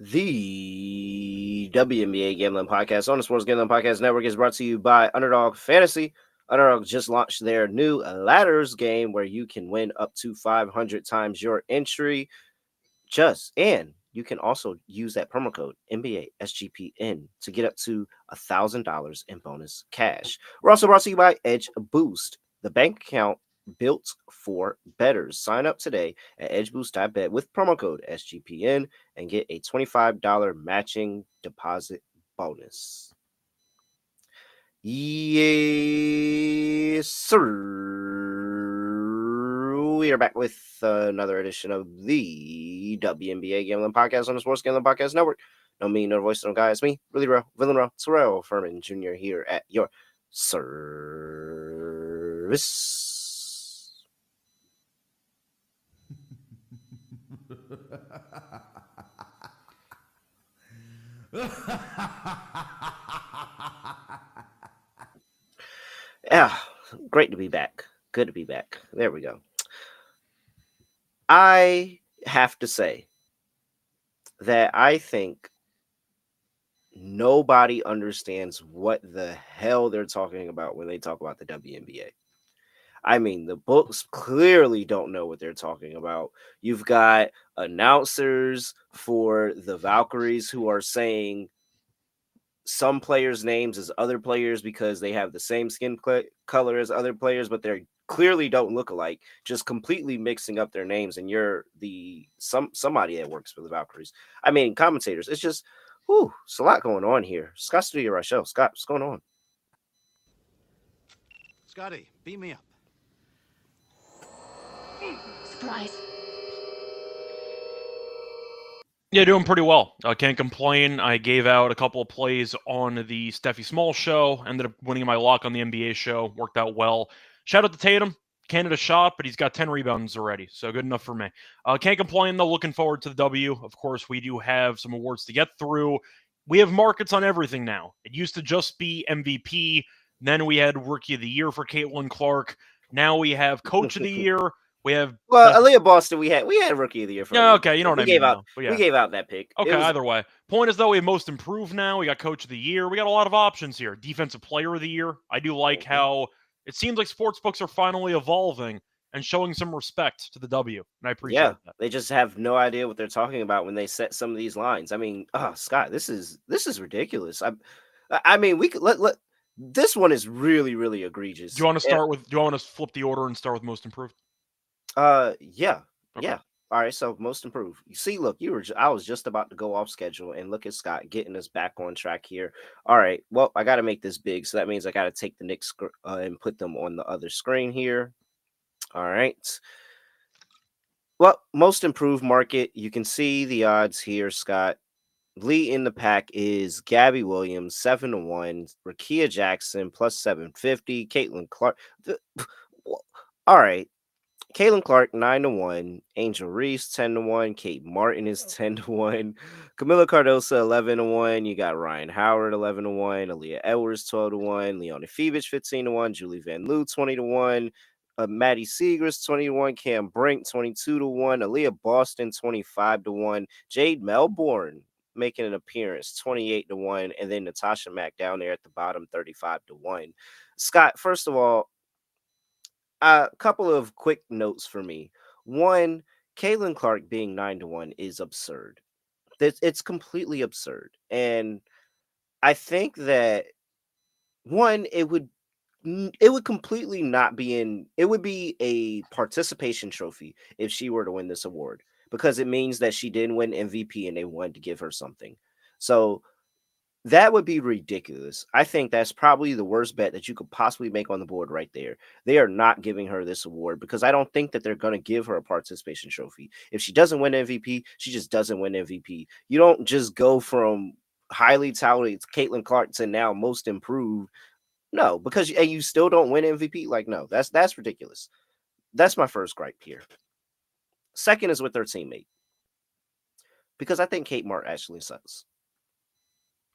The WNBA Gambling Podcast on the Sports Gambling Podcast Network is brought to you by Underdog Fantasy. Underdog just launched their new ladders game where you can win up to 500 times your entry. And you can also use that promo code NBA SGPN to get up to $1,000 in bonus cash. We're also brought to you by Edge Boost, the bank account built for bettors. Sign up today at edgeboost.bet with promo code SGPN and get a $25 matching deposit bonus. Yes, sir. We are back with another edition of the WNBA Gambling Podcast on the Sports Gambling Podcast Network. No me, no voice, no guy. It's me, really real, villain real, Terrell Furman Jr. here at your service. Yeah, great to be back. Good to be back. There we go. I have to say that I think nobody understands what the hell they're talking about when they talk about the WNBA. I mean, the books clearly don't know what they're talking about. You've got announcers for the Valkyries who are saying some players' names as other players because they have the same skin color as other players, but they clearly don't look alike, just completely mixing up their names. And you're somebody that works for the Valkyries. I mean, commentators. It's just, it's a lot going on here. Scott Studio Reichel. Scott, what's going on? Scotty, beat me up. Surprise. Yeah, doing pretty well. I can't complain. I gave out a couple of plays on the Steffi Small show, ended up winning my lock on the NBA show, worked out well. Shout out to Tatum, Canada shot, but he's got 10 rebounds already, so good enough for me. Can't complain, though. Looking forward to the W. Of course, we do have some awards to get through. We have markets on everything now. It used to just be MVP. Then we had Rookie of the Year for Caitlin Clark. Now we have Coach of the Year. We have Aaliyah Boston. We had Rookie of the Year for. Yeah, okay, you know what I mean. We gave out that pick. Okay, either way. Point is, though, we have Most Improved now. We got Coach of the Year. We got a lot of options here. Defensive Player of the Year. I do like how it seems like sportsbooks are finally evolving and showing some respect to the W, and I appreciate that. They just have no idea what they're talking about when they set some of these lines. I mean, Scott, this is ridiculous. I mean, we could let this one is really, really egregious. Do you want to start with? Do you want to flip the order and start with Most Improved? Yeah. All right, so Most Improved. You see, look, I was just about to go off schedule, and look at Scott getting us back on track here. All right, well, I got to make this big, so that means I got to take the Knicks and put them on the other screen here. All right. Well, Most Improved market, you can see the odds here, Scott. Lead in the pack is Gabby Williams, 7-1, Rakia Jackson, plus 750, Caitlin Clark. All right. Caitlin Clark, 9-1. Angel Reese, 10-1. Kate Martin is 10-1. Camila Cardoso, 11-1. You got Ryan Howard, 11-1. Aaliyah Edwards, 12-1. Leonie Fevich, 15-1. Julie Van Loo, 20-1. Maddie Segrist, 21. Cam Brink, 22-1. Aaliyah Boston, 25-1. Jade Melbourne making an appearance, 28-1. And then Natasha Mack down there at the bottom, 35-1. Scott, first of all, a couple of quick notes for me. One, Caitlin Clark being 9-1 is absurd. It's completely absurd. And I think that one, it would completely not be it would be a participation trophy if she were to win this award, because it means that she didn't win MVP and they wanted to give her something. So that would be ridiculous. I think that's probably the worst bet that you could possibly make on the board right there. They are not giving her this award because I don't think that they're going to give her a participation trophy. If she doesn't win MVP, she just doesn't win MVP. You don't just go from highly touted Caitlin Clark to now Most Improved. No, because you still don't win MVP. Like, no, that's ridiculous. That's my first gripe here. Second is with their teammate, because I think Kate Martin actually sucks.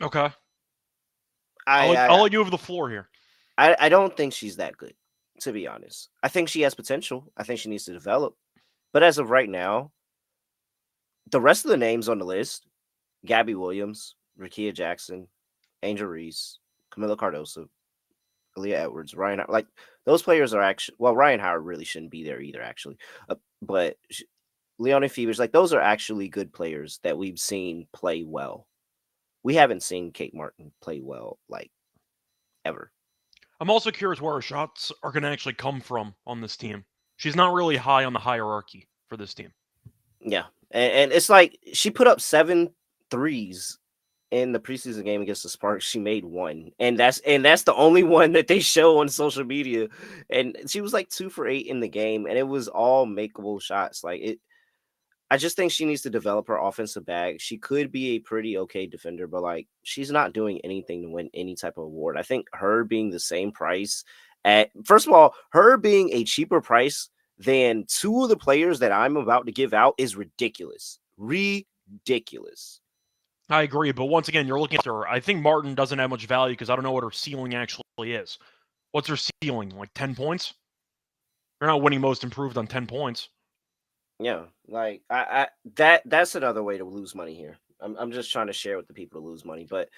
Okay. I'll let you over the floor here. I don't think she's that good, to be honest. I think she has potential. I think she needs to develop. But as of right now, the rest of the names on the list, Gabby Williams, Rakia Jackson, Angel Reese, Camila Cardoso, Aaliyah Edwards, Ryan. Like those players are actually well. Ryan Howard really shouldn't be there either, actually. But Leone Fevers, like those are actually good players that we've seen play well. We haven't seen Kate Martin play well like ever. I'm also curious where her shots are going to actually come from on this team. She's not really high on the hierarchy for this team. Yeah, and it's like she put up 7 threes in the preseason game against the Sparks. She made one, and that's the only one that they show on social media. And she was like 2 for 8 in the game, and it was all makeable shots. Like it, I just think she needs to develop her offensive bag. She could be a pretty okay defender, but like she's not doing anything to win any type of award. I think her being the same price at first of all, her being a cheaper price than two of the players that I'm about to give out is ridiculous. Ridiculous. I agree, but once again, you're looking at her. I think Martin doesn't have much value because I don't know what her ceiling actually is. What's her ceiling? Like 10 points? You're not winning most improved on 10 points. Yeah, like that's another way to lose money here. I'm just trying to share with the people to lose money, but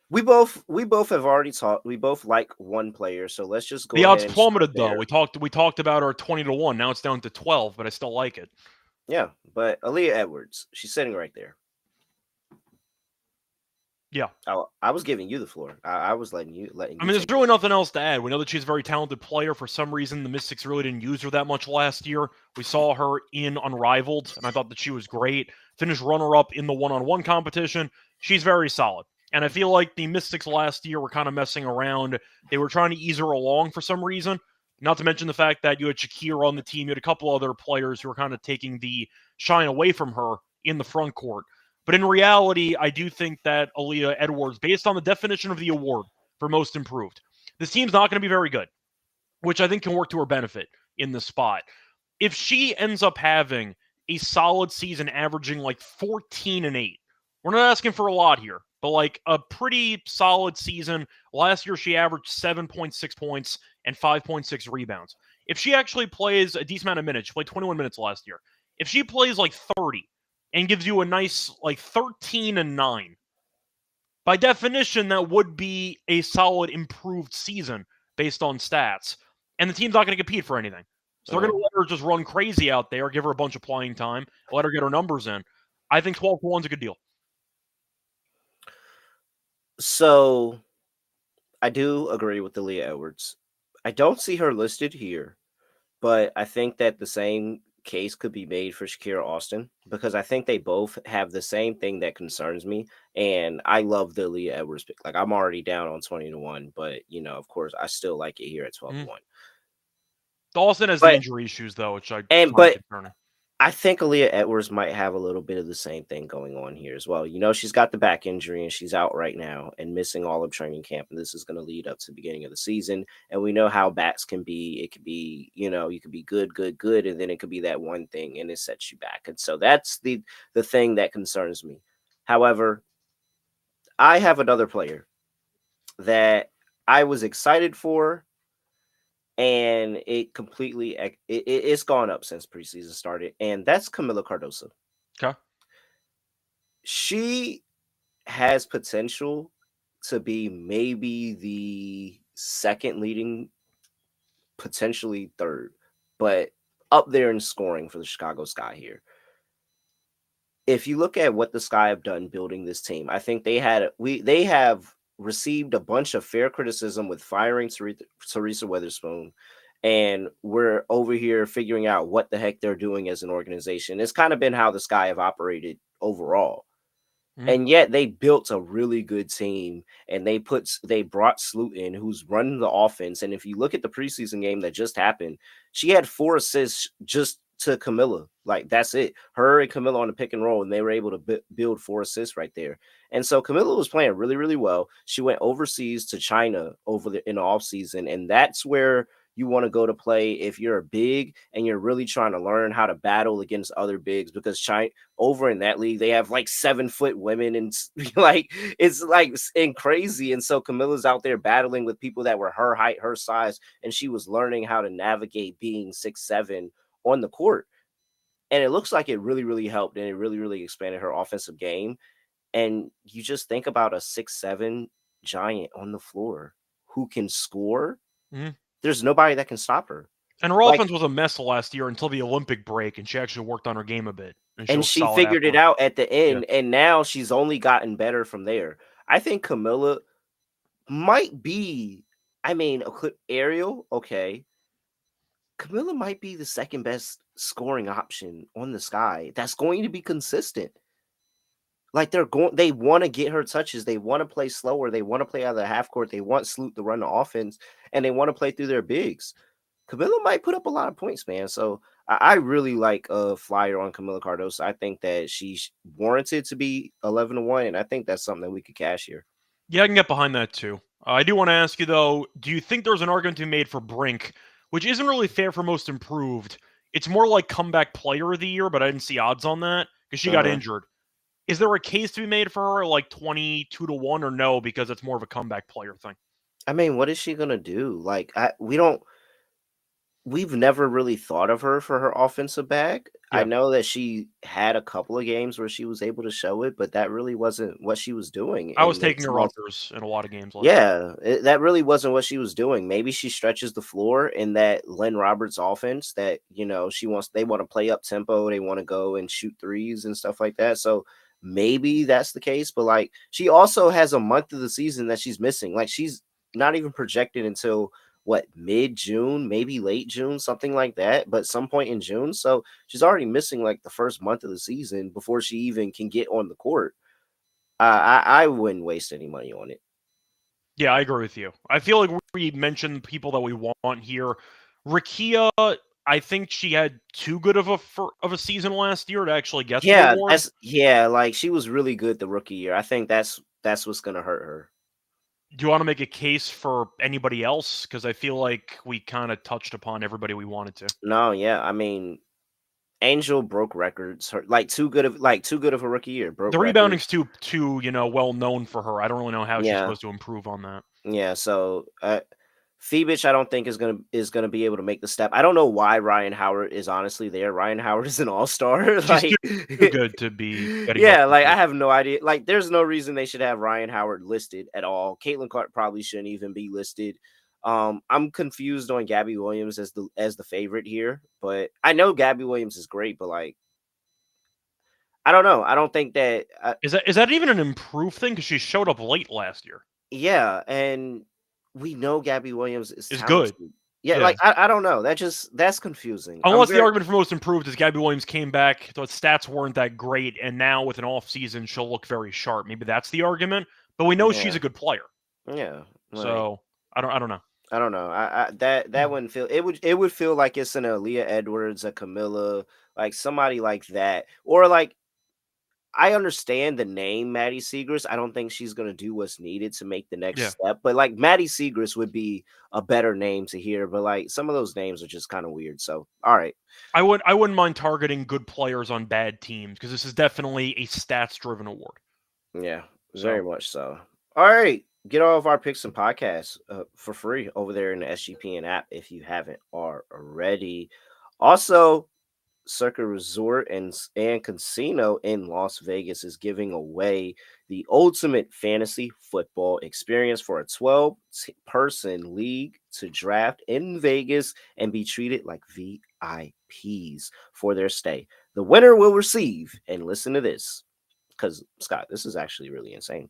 we both have already talked. We both like one player, so let's just The go odds ahead and start plummeted though. there. We talked about her 20-1. Now it's down to 12, but I still like it. Yeah, but Aaliyah Edwards, she's sitting right there. Yeah. I was giving you the floor. I was letting you I mean, there's take really it. nothing else to add. We know that she's a very talented player. For some reason, the Mystics really didn't use her that much last year. We saw her in Unrivaled, and I thought that she was great. Finished runner-up in the one-on-one competition. She's very solid. And I feel like the Mystics last year were kind of messing around. They were trying to ease her along for some reason. Not to mention the fact that you had Shakira on the team. You had a couple other players who were kind of taking the shine away from her in the front court. But in reality, I do think that Aaliyah Edwards, based on the definition of the award for most improved, this team's not going to be very good, which I think can work to her benefit in this spot. If she ends up having a solid season averaging like 14 and 8, we're not asking for a lot here, but like a pretty solid season. Last year, she averaged 7.6 points and 5.6 rebounds. If she actually plays a decent amount of minutes, she played 21 minutes last year. If she plays like 30 and gives you a nice like 13 and 9, by definition, that would be a solid improved season based on stats. And the team's not going to compete for anything. So they're Mhm. going to let her just run crazy out there, give her a bunch of playing time, let her get her numbers in. I think 12-1 is a good deal. So I do agree with Aaliyah Edwards. I don't see her listed here, but I think that the same case could be made for Shakira Austin because I think they both have the same thing that concerns me. And I love the Aaliyah Edwards pick. Like I'm already down on 20-1, but of course, I still like it here at 12 to Mm-hmm. 1. Dawson has the But injury issues, though, which I and find but concerning. I think Aaliyah Edwards might have a little bit of the same thing going on here as well. She's got the back injury and she's out right now and missing all of training camp. And this is going to lead up to the beginning of the season. And we know how backs can be. It could be, you could be good, good, good, and then it could be that one thing and it sets you back. And so that's the thing that concerns me. However, I have another player that I was excited for and it completely it's gone up since preseason started, and that's Camila Cardoso. Okay. She has potential to be maybe the second leading, potentially third, but up there in scoring for the Chicago Sky here. If you look at what the Sky have done building this team, I think they have received a bunch of fair criticism with firing Teresa Weatherspoon, and we're over here figuring out what the heck they're doing as an organization. It's kind of been how the Sky have operated overall. Mm-hmm. And yet they built a really good team and they brought Sloot in who's running the offense. And if you look at the preseason game that just happened, she had 4 assists just to Camilla. Like that's it. Her and Camilla on the pick and roll, and they were able to build 4 assists right there. And so Camilla was playing really, really well. She went overseas to China in the offseason, and that's where you want to go to play if you're a big and you're really trying to learn how to battle against other bigs because China over in that league, they have like 7 foot women and like it's like and crazy. And so Camilla's out there battling with people that were her height, her size, and she was learning how to navigate being 6'7" on the court. And it looks like it really, really helped and it really, really expanded her offensive game. And you just think about a 6'7" giant on the floor who can score. Mhm. There's nobody that can stop her. And her Like, offense was a mess last year until the Olympic break, and she actually worked on her game a bit, and she and looked she solid figured it afterward. out at the Yeah. end, and now she's only gotten better from there. I think Camilla might be, I mean, Ariel, okay. Camilla might be the second best scoring option on the Sky that's going to be consistent. Like they want to get her touches. They want to play slower. They want to play out of the half court. They want Sloot to run the offense, and they want to play through their bigs. Camilla might put up a lot of points, man. So I really like a flyer on Camilla Cardoso. I think that she's warranted to be 11-1, and I think that's something that we could cash here. Yeah, I can get behind that too. I do want to ask you though, do you think there's an argument to be made for Brink, which isn't really fair for most improved? It's more like comeback player of the year, but I didn't see odds on that because she got Uh-huh. injured. Is there a case to be made for her, like 22-1, or no, because it's more of a comeback player thing? I mean, what is she gonna do? Like, we've never really thought of her for her offensive bag. I Yeah, know that she had a couple of games where she was able to show it, but that really wasn't what she was doing I was in the taking her small. unders in a lot of games last year. Yeah, that really wasn't what she was doing. Maybe she stretches the floor in that Lynn Roberts offense that, they want to play up tempo, they want to go and shoot threes and stuff like that. So maybe that's the case, but like she also has a month of the season that she's missing. Like she's not even projected until what, mid-June, maybe late June, something like that, but some point in June. So she's already missing like the first month of the season before she even can get on the court. I wouldn't waste any money on it. Yeah, I agree with you. I feel like we mentioned people that we want here. Rakia, I think she had too good of a season last year to actually get the Yeah, award. like she was really good the rookie year. I think that's what's gonna hurt her. Do you want to make a case for anybody else? Because I feel like we kind of touched upon everybody we wanted to. No, yeah, I mean, Angel broke records. Her too good of a rookie year, broke The records. rebounding's too well known for her. I don't really know how she's Yeah, supposed to improve on that. yeah. So Phoebich, I don't think is gonna be able to make the step. I don't know why Ryan Howard is honestly there. Ryan Howard is an all-star. She's Like, too good to be getting up yeah, this like I late. have no idea. Like, there's no reason they should have Ryan Howard listed at all. Caitlin Clark probably shouldn't even be listed. I'm confused on Gabby Williams as the favorite here, but I know Gabby Williams is great, but like, I don't know. I don't think that. Is that even an improved thing? Because she showed up late last year. Yeah, and we know Gabby Williams is Is good. talented. Yeah, Yeah. like I don't know. That's confusing. I'm Unless the very argument for most improved is Gabby Williams came back, thought stats weren't that great, and now with an off season she'll look very sharp. Maybe that's the argument. But we know she's yeah a good player. yeah like So I don't know. I don't know. That wouldn't feel it would feel like it's an Aaliyah Edwards, a Camilla, like somebody like that. Or like I understand the name Maddie Segrist. I don't think she's gonna do what's needed to make the next Yeah. step. But like Maddie Segrist would be a better name to hear. But like some of those names are just kind of weird. So all right. I wouldn't mind targeting good players on bad teams because this is definitely a stats driven award. Yeah, very So much so. All right. Get all of our picks and podcasts for free over there in the SGPN app if you haven't already. Also, Circa Resort and Casino in Las Vegas is giving away the ultimate fantasy football experience for a 12-person league to draft in Vegas and be treated like VIPs for their stay. The winner will receive, and listen to this, because Scott, this is actually really insane.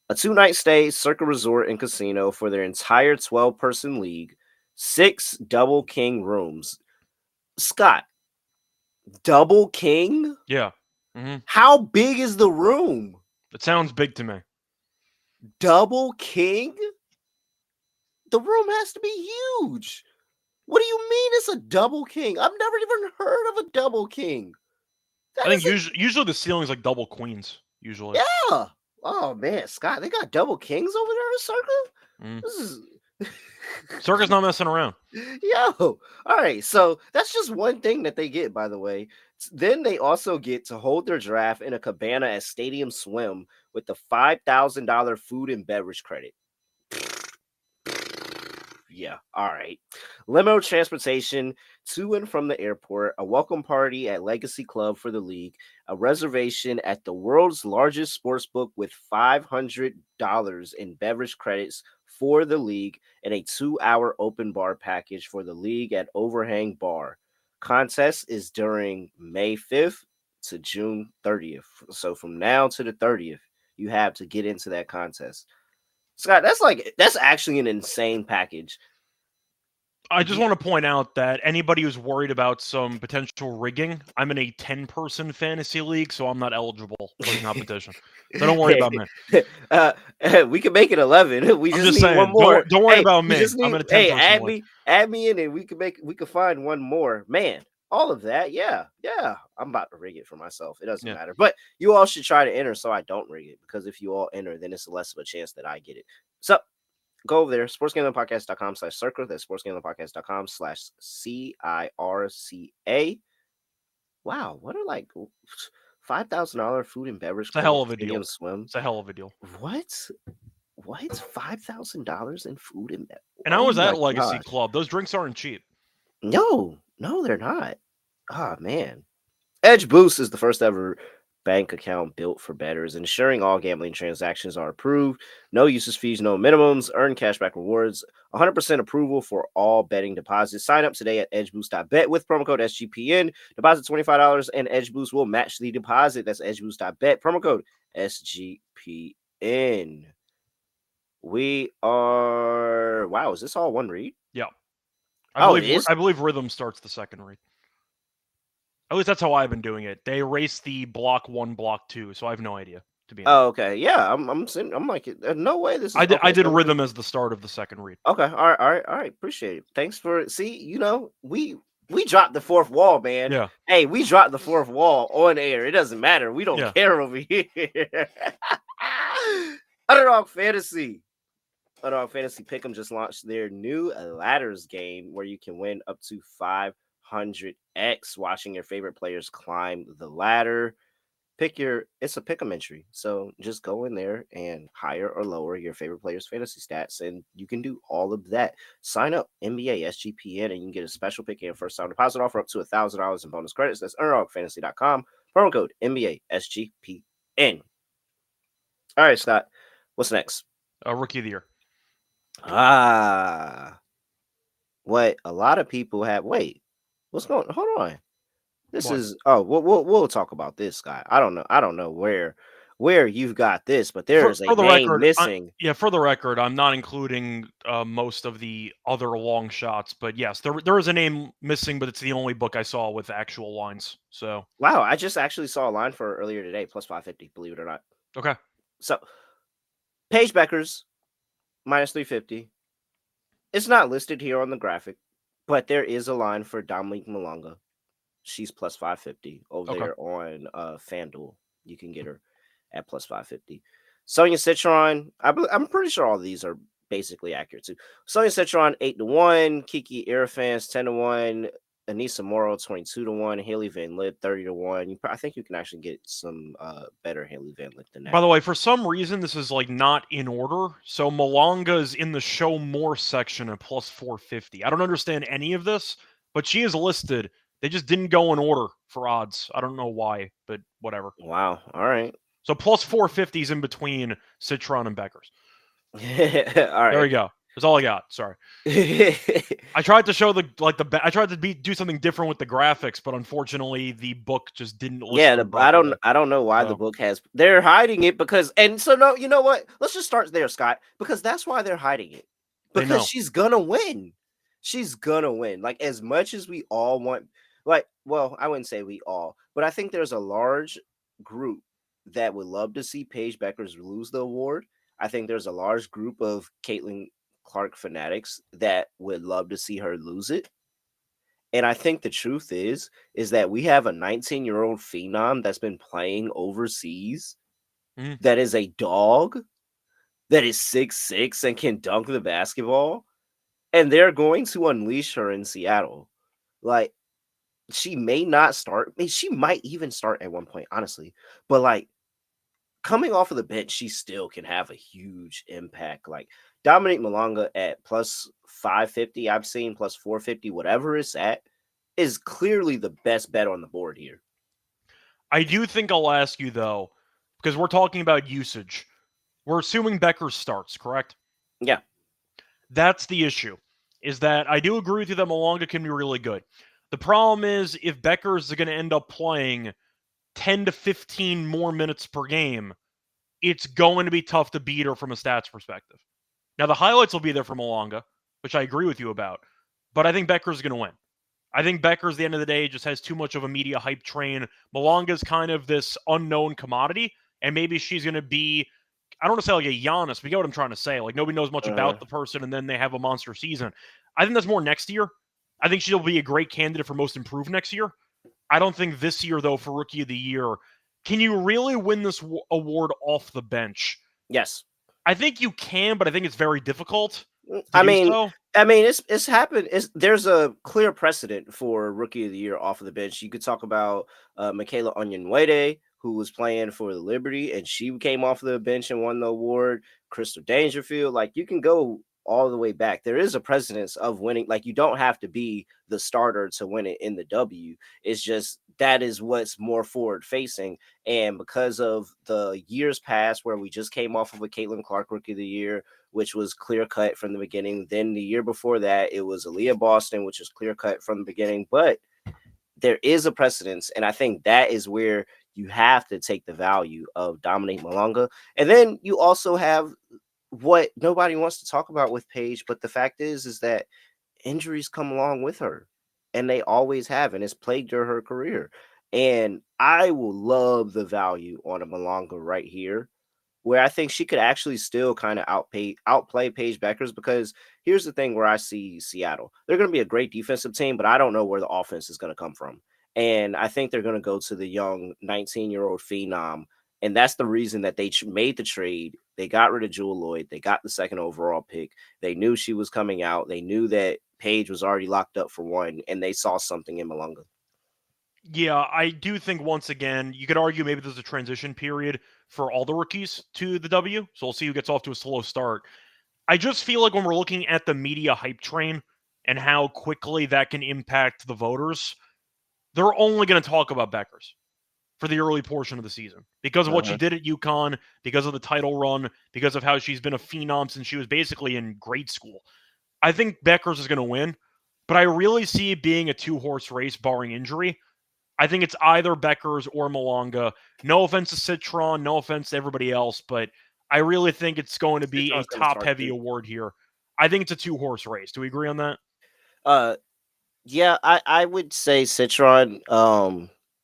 A 2-night stay, Circa Resort and Casino for their entire 12-person league, 6 double king rooms. Scott, double king? yeah. hmm How big is the room? It sounds big to me. Double king? The room has to be huge. What do you mean it's a double king? I've never even heard of a double king. That I think is a usually the ceiling's like double queens. Usually. yeah. Oh man, Scott, they got double kings over there in Circa? Mm. This is Circa's not messing around. Yo, all right. So that's just one thing that they get, by the way. Then they also get to hold their draft in a cabana at Stadium Swim with the $5,000 food and beverage credit. Yeah. All right. Limo transportation to and from the airport, a welcome party at Legacy Club for the league, a reservation at the world's largest sports book with $500 in beverage credits for the league, and a 2-hour open bar package for the league at Overhang Bar. Contest is during May 5th to June 30th. So from now to the 30th, you have to get into that contest. Scott, that's actually an insane package. I just want to point out that anybody who's worried about some potential rigging, I'm in a 10-person fantasy league, so I'm not eligible for the competition. So don't worry Hey, about me. uh, we can make it 11. We I'm just just need one saying, more. don't worry Hey, about we me. just I'm need. in a Hey, 10-person league. add me in, and we could find one more. Man, all of that, yeah. I'm about to rig it for myself. It doesn't Yeah. matter, but you all should try to enter so I don't rig it, because if you all enter, then it's less of a chance that I get it. So go over there, sportsgamblingpodcast.com/circle. That's sportsgamblingpodcast.com/CIRCA. Wow, what are like $5,000 food and beverage It's a credit hell at of a deal. Stadium Swim? It's a hell of a deal. What? What? $5,000 in food and And I oh was my at Legacy gosh. Club. Those drinks aren't cheap. No, they're not. Oh man. Edge Boost is the first ever bank account built for bettors, ensuring all gambling transactions are approved. No usage fees, no minimums. Earn cashback rewards. 100% approval for all betting deposits. Sign up today at edgeboost.bet with promo code SGPN. Deposit $25 and Edge Boost will match the deposit. That's edgeboost.bet. Promo code SGPN. We are. Wow, is this all one read? Yeah. Oh, it is? I believe Rhythm starts the second read. At least that's how I've been doing it. They erase the block 1, block 2, so I have no idea, to be honest. Oh, okay. Yeah, I'm sitting. I'm like, no way. This is I okay. did So Rhythm as the start of the second read. okay. All right. Appreciate it. Thanks for we dropped the fourth wall, man. Yeah. Hey, we dropped the fourth wall on air. It doesn't matter. We don't Yeah. care over here. Underdog Fantasy. Underdog Fantasy Pick'em just launched their new ladders game where you can win up to 500x watching your favorite players climb the ladder. It's a pick'em entry, so just go in there and higher or lower your favorite player's fantasy stats, and you can do all of that. Sign up NBA SGPN and you can get a special pick and first time deposit offer up to $1,000 in bonus credits. That's underdogfantasy.com, promo code NBA SGPN. All right, Scott, what's next? Rookie of the year. What a lot of people have. Wait, what's going? Hold on. This What? is we'll talk about this guy. I don't know where you've got this, but there is a For the name record, missing. for the record, I'm not including most of the other long shots, but yes, there is a name missing, but it's the only book I saw with actual lines. So Wow, I just actually saw a line for earlier today, plus 550, believe it or not. okay, So Paige Beckers, minus 350. It's not listed here on the graphic, but there is a line for Dominique Malonga. She's plus 550 over okay. there on FanDuel. You can get her at plus 550. Sonia Citron, I'm pretty sure all of these are basically accurate too. Sonia Citron 8-1, Kiki Irafans 10-1, Anissa Morrow 22-1, Haley Van Lith 30-1. I think you can actually get some better Haley Van Lith than that. By the way, for some reason, this is like not in order. So Malonga is in the show more section at plus 450. I don't understand any of this, but she is listed. They just didn't go in order for odds. I don't know why, but whatever. Wow. All right. So plus 450 is in between Citron and Beckers. All There right. we go. That's all I got. Sorry. I tried to show I tried to do something different with the graphics, but unfortunately the book just didn't list Yeah, them properly. I don't know why the book has. They're hiding it because, and so no, you know what? Let's just start there, Scott, because that's why they're hiding it. They Because know. she's gonna win. She's gonna win. Like as much as we all want, like, well, I wouldn't say we all, but I think there's a large group that would love to see Paige Beckers lose the award. I think there's a large group of Caitlin Clark fanatics that would love to see her lose it. And I think the truth is that we have a 19-year-old phenom that's been playing overseas, that is a dog, that is 6'6" and can dunk the basketball, and they're going to unleash her in Seattle. Like, she may not start. I mean, she might even start at one point, honestly. But like coming off of the bench, she still can have a huge impact. Like Dominique Malonga at plus 550, I've seen plus 450, whatever it's at, is clearly the best bet on the board here. I do think I'll ask you, though, because we're talking about usage. We're assuming Becker starts, correct? Yeah. That's the issue, is that I do agree with you that Malonga can be really good. The problem is if Becker is going to end up playing 10 to 15 more minutes per game, it's going to be tough to beat her from a stats perspective. Now, the highlights will be there for Malonga, which I agree with you about, but I think Becker's going to win. I think Becker's, at the end of the day, just has too much of a media hype train. Malonga's kind of this unknown commodity, and maybe she's going to be, I don't want to say like a Giannis, but you get what I'm trying to say. Like, nobody knows much about the person, and then they have a monster season. I think that's more next year. I think she'll be a great candidate for most improved next year. I don't think this year, though, for Rookie of the Year, can you really win this award off the bench? Yes. I think you can, but I think it's very difficult to I do mean, so. it's happened. There's a clear precedent for Rookie of the Year off of the bench. You could talk about Michaela Onyenwere, who was playing for the Liberty, and she came off the bench and won the award. Crystal Dangerfield, like you can go all the way back. There is a precedence of winning. Like you don't have to be the starter to win it in the W. It's just that is what's more forward facing. And because of the years past where we just came off of a Caitlin Clark Rookie of the Year, which was clear cut from the beginning. Then the year before that, it was Aaliyah Boston, which was clear cut from the beginning. But there is a precedence, and I think that is where you have to take the value of Dominique Malonga. And then you also have what nobody wants to talk about with Paige, but the fact is that injuries come along with her, and they always have, and it's plagued her career. And I will love the value on a Malonga right here, where I think she could actually still kind of outplay Paige Beckers, because here's the thing where I see Seattle. They're going to be a great defensive team, but I don't know where the offense is going to come from. And I think they're going to go to the young 19-year-old phenom. And that's the reason that they made the trade. They got rid of Jewel Lloyd. They got the second overall pick. They knew she was coming out. They knew that Paige was already locked up for one, and they saw something in Malonga. Yeah, I do think once again, you could argue maybe there's a transition period for all the rookies to the W. So we'll see who gets off to a slow start. I just feel like when we're looking at the media hype train and how quickly that can impact the voters, they're only going to talk about Beckers for the early portion of the season because of what she did at UConn, because of the title run, because of how she's been a phenom since she was basically in grade school. I think Beckers is going to win, but I really see it being a two-horse race barring injury. I think it's either Beckers or Malonga. No offense to Citron, no offense to everybody else, but I really think it's going to be a Citron's gonna start top-heavy too. award here. I think it's a two-horse race. Do we agree on that? Uh, Yeah, I would say Citron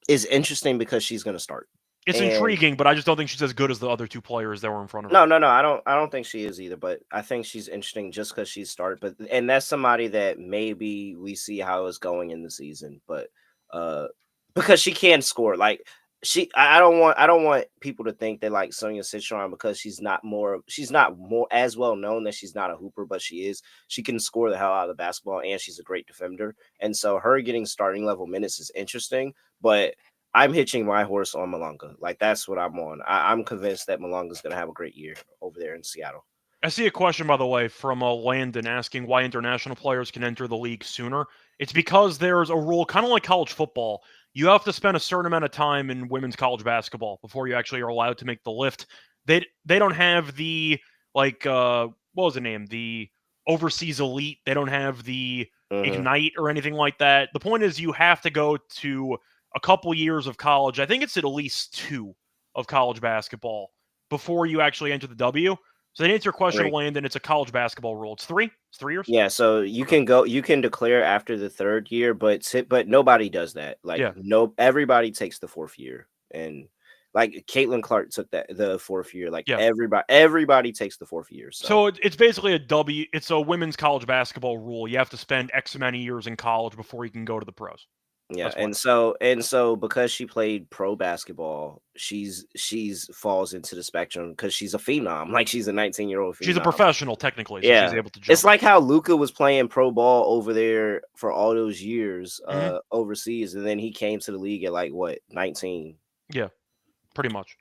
is interesting because she's going to start. It's And intriguing, but I just don't think she's as good as the other two players that were in front of her. no, I don't think she is either, but I think she's interesting just because she's started. But and that's somebody that maybe we see how it's going in the season, but uh because she can score. Like I don't want people to think that like Sonia Citron, because she's not more as well known that she's not a hooper, but she is. She can score the hell out of the basketball, and she's a great defender. And so her getting starting level minutes is interesting, but I'm hitching my horse on Malonga. Like that's what I'm on. I'm convinced that Malonga's going to have a great year over there in Seattle. I see a question, by the way, from Landon asking why international players can enter the league sooner. It's because there's a rule, kind of like college football. You have to spend a certain amount of time in women's college basketball before you actually are allowed to make the lift. They don't have the what was the name? The overseas elite. They don't have the Mm-hmm. ignite or anything like that. The point is you have to go to a couple years of college. I think it's at least 2 of college basketball before you actually enter the W. So to answer your question, Great. Landon, it's a college basketball rule. It's 3? It's 3 years? Yeah, so Okay. you can declare after the third year, but nobody does that. Like Yeah. no, everybody takes the fourth year, and like Caitlin Clark took the fourth year. Like Yeah. everybody takes the fourth year. So So it's basically a W. It's a women's college basketball rule. You have to spend X amount of years in college before you can go to the pros. yeah, That's why. and so because she played pro basketball, she's falls into the spectrum because she's a phenom. Like she's a 19-year-old She's a phenom. professional, technically, so she's Yeah. able to It's jump. like how Luca was playing pro ball over there for all those years Hmm. overseas, and then he came to the league at like what, 19. Yeah, pretty much.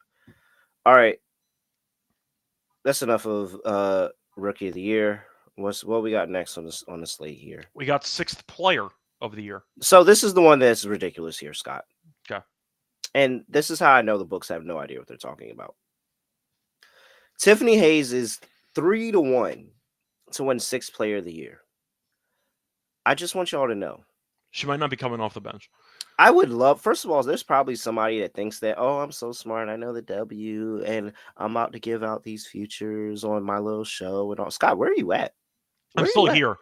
All right, that's enough of Rookie of the year. What we got next on the slate here? We got 6th player of the year. So this is the one that's ridiculous here, Scott. Okay. And this is how I know the books have no idea what they're talking about. Tiffany Hayes is 3-1 to win 6th player of the year. I just want y'all to know. She might not be coming off the bench. I would love, first of all, there's probably somebody that thinks that, oh, I'm so smart. I know the W and I'm about to give out these futures on my little show and all. Scott, where are you at? I'm still here.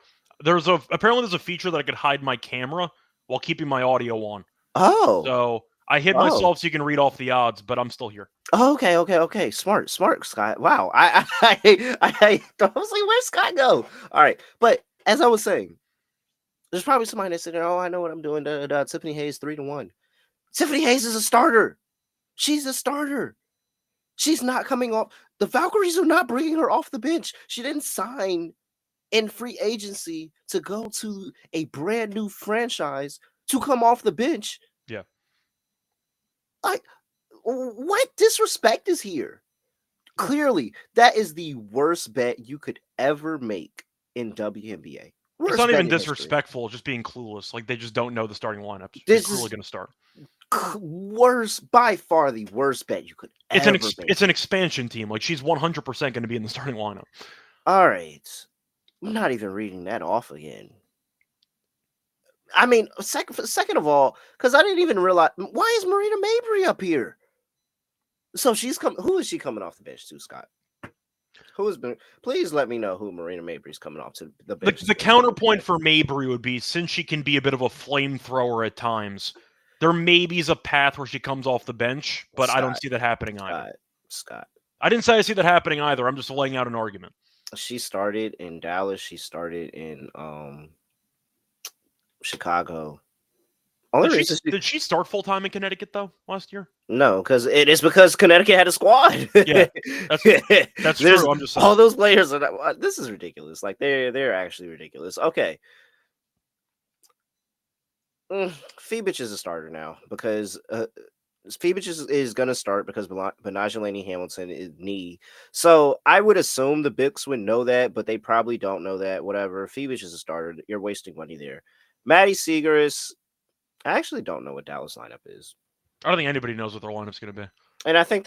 Apparently there's a feature that I could hide my camera while keeping my audio on. Oh. So I hid myself so you can read off the odds, but I'm still here. Oh, okay. Smart, Scott. Wow. I was like, where'd Scott go? All right. But as I was saying, there's probably somebody that's saying, oh, I know what I'm doing. Tiffany Hayes 3-1. Tiffany Hayes is a starter. She's a starter. She's not coming off. The Valkyries are not bringing her off the bench. She didn't sign in free agency to go to a brand new franchise to come off the bench. Yeah. Like, what disrespect is here? Clearly, that is the worst bet you could ever make in WNBA. It's not even disrespectful, just being clueless. Like, they just don't know the starting lineups. This is going to start. Worst, by far the worst bet you could ever make. It's an expansion team. Like, she's 100% going to be in the starting lineup. All right. I'm not even reading that off again. I mean, second of all, because I didn't even realize, why is Marina Mabry up here? So who is she coming off the bench to, Scott? Please let me know who Marina Mabry's coming off to the bench. The counterpoint for Mabry would be, since she can be a bit of a flamethrower at times, there maybe is a path where she comes off the bench, but I don't see that happening either. Scott. I didn't say I see that happening either. I'm just laying out an argument. She started in Dallas. She started in Chicago. Did she start full-time in Connecticut, though, last year? No, because Connecticut had a squad. Yeah, that's true. I'm just saying. All those players are not, this is ridiculous. Like, they're actually ridiculous. Okay. Phoebich is a starter now because Phoebich is going to start because Benajelani Hamilton is knee. So I would assume the Bics would know that, but they probably don't know that. Whatever. Phoebich is a starter. You're wasting money there. Maddie Seegers, I actually don't know what Dallas lineup is. I don't think anybody knows what their lineup's going to be. And I think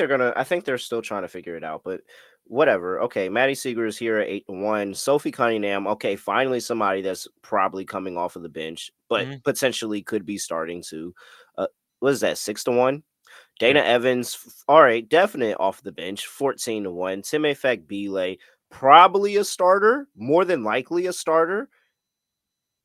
they're still trying to figure it out, but whatever. Okay, Maddie Seeger is here at 8-1. Sophie Cunningham, okay, finally somebody that's probably coming off of the bench, but potentially could be starting to. What is that, 6-1? Dana Evans, all right, definite off the bench, 14-1. Timefek Bile, probably a starter, more than likely a starter.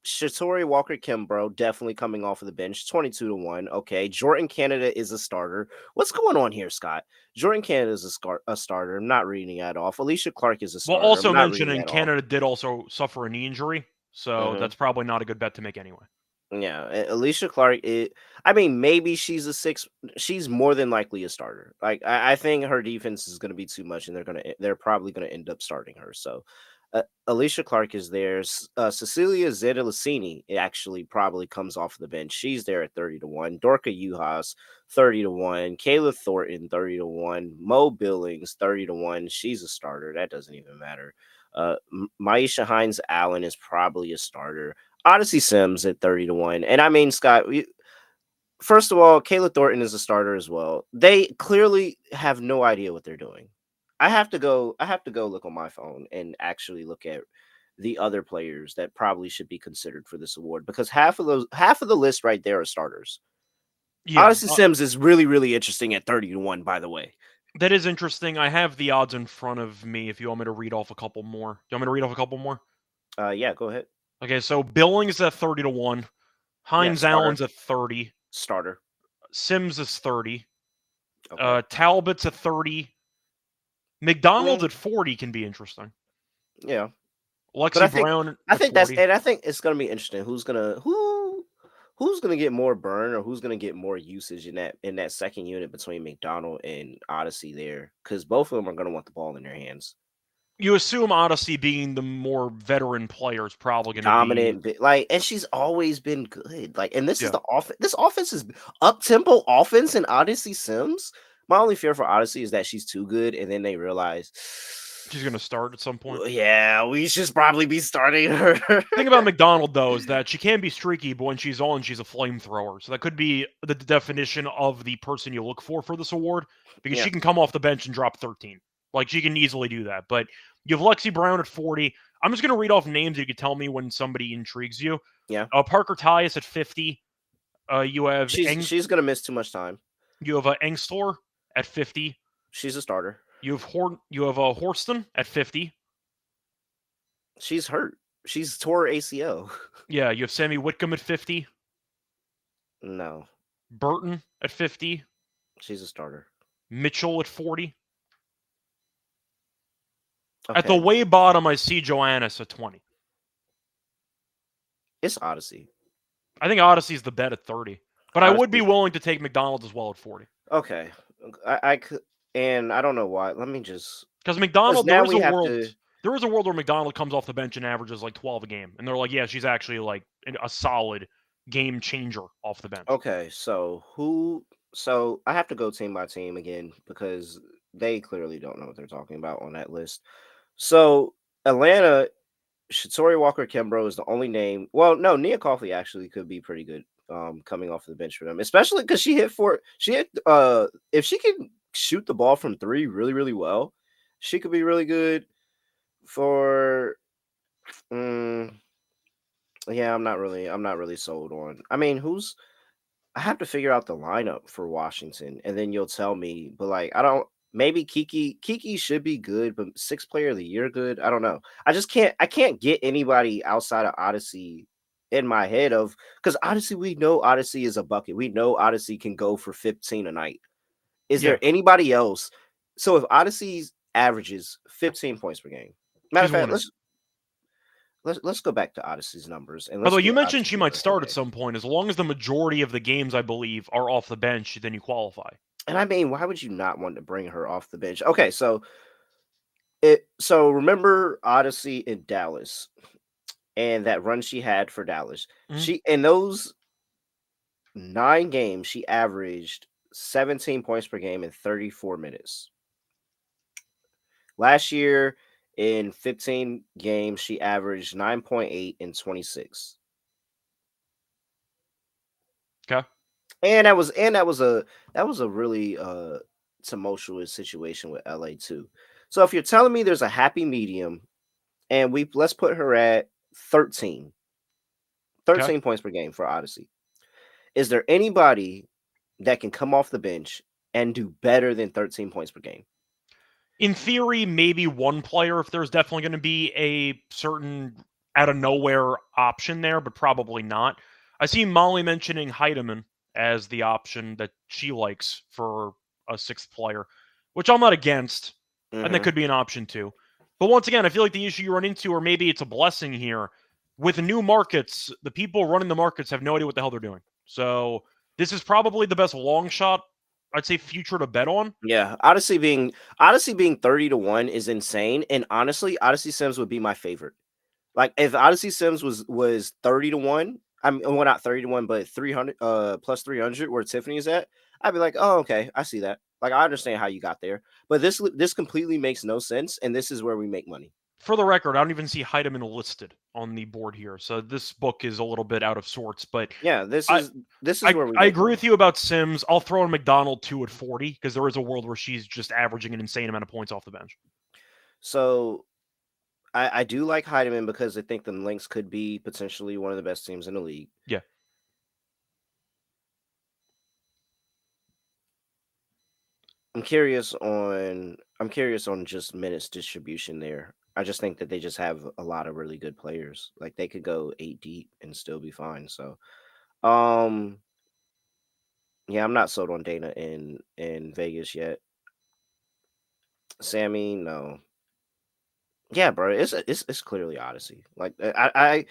Shatori Walker Kimbrough, definitely coming off of the bench, 22-1. Okay, Jordan Canada is a starter. What's going on here, Scott? Jordan Canada is a starter. I'm not reading that off. Alicia Clark is a starter. Well, also mentioning Canada did also suffer a knee injury, so that's probably not a good bet to make anyway. Yeah, Alicia Clark, maybe she's a 6. She's more than likely a starter. Like, I think her defense is going to be too much, and they're probably going to end up starting her. So, Alicia Clark is there. Cecilia Zedalacini actually probably comes off the bench. She's there at 30-1. Dorka Uhas, 30-1. Kayla Thornton, 30-1. Mo Billings, 30-1. She's a starter. That doesn't even matter. Maisha Hines Allen is probably a starter. Odyssey Sims at 30-1. And I mean, Scott, first of all, Kayla Thornton is a starter as well. They clearly have no idea what they're doing. I have to go look on my phone and actually look at the other players that probably should be considered for this award, because half of the list right there are starters. Yeah, Odyssey Sims is really, really interesting at 30-1, by the way. That is interesting. I have the odds in front of me if you want me to read off a couple more. Do you want me to read off a couple more? Yeah, go ahead. Okay, so Billings at 30-1. Hines Allen's at 30. Starter. Sims is 30. Okay. Talbot's at 30. McDonald's at 40 can be interesting. Yeah. Lexi Brown. I think it's gonna be interesting. Who's gonna get more burn, or who's gonna get more usage in that second unit between McDonald and Odyssey there? Because both of them are gonna want the ball in their hands. You assume Odyssey, being the more veteran player, is probably going to dominant, and she's always been good. Like, and this is the offense. This offense is up tempo offense in Odyssey Sims. My only fear for Odyssey is that she's too good, and then they realize She's going to start at some point. Well, yeah, we should probably be starting her. Thing about McDonald, though, is that she can be streaky, but when she's on, she's a flamethrower. So that could be the definition of the person you look for this award, because Yeah, she can come off the bench and drop 13. Like, she can easily do that. But you have Lexi Brown at 40. I'm just going to read off names. You can tell me when somebody intrigues you. yeah. Parker Tyus at 50. You have She's gonna miss too much time. Engstler at 50. She's a starter. You have Horston at 50. She's hurt. She's tore ACL. Yeah, you have Sammy Whitcomb at 50. No, Burton at 50. she's a starter. Mitchell at 40. Okay. At the way bottom, I see Joannis at 20. It's Odyssey. I think Odyssey's the bet at 30. But I would be Odyssey. willing to take McDonald's as well at 40. Okay, I could, and I don't know why. Let me just Because McDonald, now there is we a have world. to. There is a world where McDonald comes off the bench and averages like 12 a game, and they're like, yeah, she's actually like a solid game changer off the bench. Okay, so who? So I have to go team by team again because they clearly don't know what they're talking about on that list. So Atlanta, Shatori Walker Kimbrough is the only name. Well, no, Nia Coffey actually could be pretty good coming off the bench for them, especially because she hit if she can shoot the ball from three really, really well, she could be really good for yeah, I'm not really sold on. I mean, I have to figure out the lineup for Washington, and then you'll tell me. But like, I don't. Maybe Kiki should be good, but sixth player of the year good. I don't know. I just can't. I can't get anybody outside of Odyssey in my head of because Odyssey. We know Odyssey is a bucket. We know Odyssey can go for 15 a night. Is Yeah, there anybody else? So if Odyssey averages 15 points per game, matter she's of fact, winning. let's go back to Odyssey's numbers and By the let's way, you get mentioned Odyssey she might numbers per start at game. some point. As long as the majority of the games, I believe, are off the bench, then you qualify. And I mean, why would you not want to bring her off the bench? Okay, so remember Odyssey in Dallas and that run she had for Dallas. Mhm. She in those 9 games, she averaged 17 points per game in 34 minutes. Last year in 15 games, she averaged 9.8 in 26. Okay. And that was a really tumultuous situation with LA too. So if you're telling me there's a happy medium and let's put her at 13 Okay. points per game for Odyssey. Is there anybody that can come off the bench and do better than 13 points per game? In theory, maybe one player if there's definitely going to be a certain out of nowhere option there, but probably not. I see Molly mentioning Heidemann as the option that she likes for a sixth player, which I'm not against, and that Mhm. could be an option too. But once again, I feel like the issue you run into, or maybe it's a blessing here, with new markets, the people running the markets have no idea what the hell they're doing. So this is probably the best long shot, I'd say, future to bet on. Yeah, Odyssey being 30 to 1 is insane. And honestly, Odyssey Sims would be my favorite. Like if Odyssey Sims was 30 to 1, I mean well not 30 to 1, but 300 plus 300 where Tiffany is at, I'd be like, "Oh, okay, I see that." Like I understand how you got there. But this completely makes no sense and this is where we make money. For the record, I don't even see Heidemann listed on the board here, so this book is a little bit out of sorts. But Yeah, I this is I, where we I make agree money. with you about Sims. I'll throw in McDonald 2 at 40 because there is a world where she's just averaging an insane amount of points off the bench. So I do like Heidemann because I think the Lynx could be potentially one of the best teams in the league. Yeah. I'm curious on just minutes distribution there. I just think that they just have a lot of really good players. Like they could go 8 deep and still be fine. So um yeah, I'm not sold on Dana in Vegas yet. Sammy, no. Yeah, bro, it's clearly Odyssey. Like I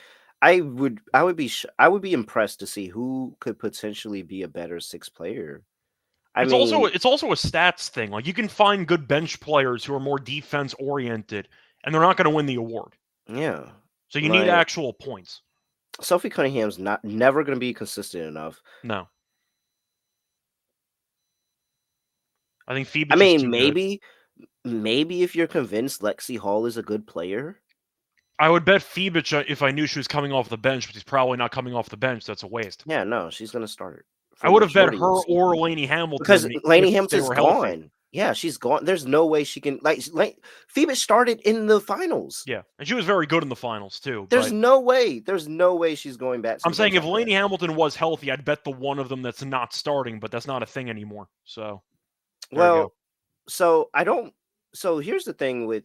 would be impressed to see who could potentially be a better sixth player. I It's also mean, it's also a stats thing. Like you can find good bench players who are more defense oriented and they're not going to win the award. yeah. So you need Like actual points. Sophie Cunningham's never going to be consistent enough. No. I think I Phoebe's just mean, too good. maybe, Maybe if you're convinced Lexi Hall is a good player. I would bet Phoebich if I knew she was coming off the bench, but she's probably not coming off the bench. That's a waste. Yeah, no, she's gonna start I for the would have bet majority of the her or season Lainey because Hamilton if Lainey they Hampton's were healthy. gone. Yeah, she's gone. There's no way she can like Phoebus started in the finals. Yeah, and she was very good in the finals too. There's But no way. There's no way she's going back to I'm the saying bench if after that. Lainey Hamilton was healthy, I'd bet the one of them that's not starting, but that's not a thing anymore. So there you go. Well, so I don't. So here's the thing with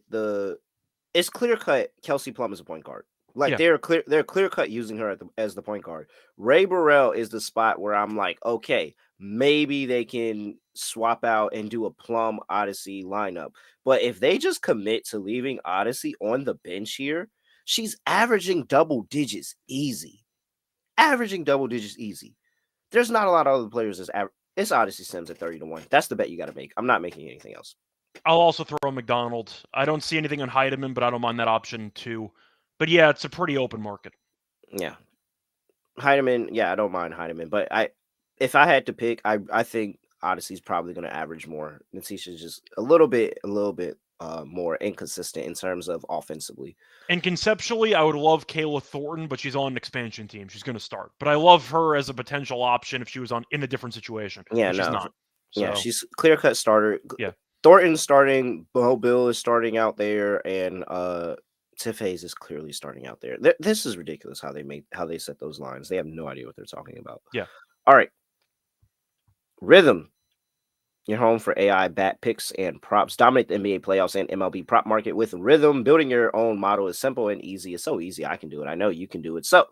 it's clear cut. Kelsey Plum is a point guard. Like Yeah, they're clear cut using her as the point guard. Ray Burrell is the spot where I'm like, okay, maybe they can swap out and do a Plum Odyssey lineup. But if they just commit to leaving Odyssey on the bench here, she's averaging double digits easy. Averaging double digits easy. There's not a lot of other players that's it's Odyssey Sims at 30-1. That's the bet you got to make. I'm not making anything else. I'll also throw McDonald. I don't see anything on Heidemann, but I don't mind that option too. But yeah, it's a pretty open market. Yeah. Heidemann, yeah, I don't mind Heidemann, but if I had to pick, I think Odyssey's probably going to average more. Natisha's just a little bit more inconsistent in terms of offensively. And conceptually, I would love Kayla Thornton, but she's on an expansion team. She's going to start. But I love her as a potential option if she was in a different situation, Yeah, but she's no, not. yeah, So she's clear cut starter. yeah, Thornton's starting. Bo Bill is starting out there, and Tiff Hayes is clearly starting out there. This is ridiculous how they set those lines. They have no idea what they're talking about. yeah. All right, Rhythm. Your home for AI bat picks and props. Dominate the NBA playoffs and MLB prop market with Rhythm. Building your own model is simple and easy. It's so easy. I can do it. I know you can do it. So,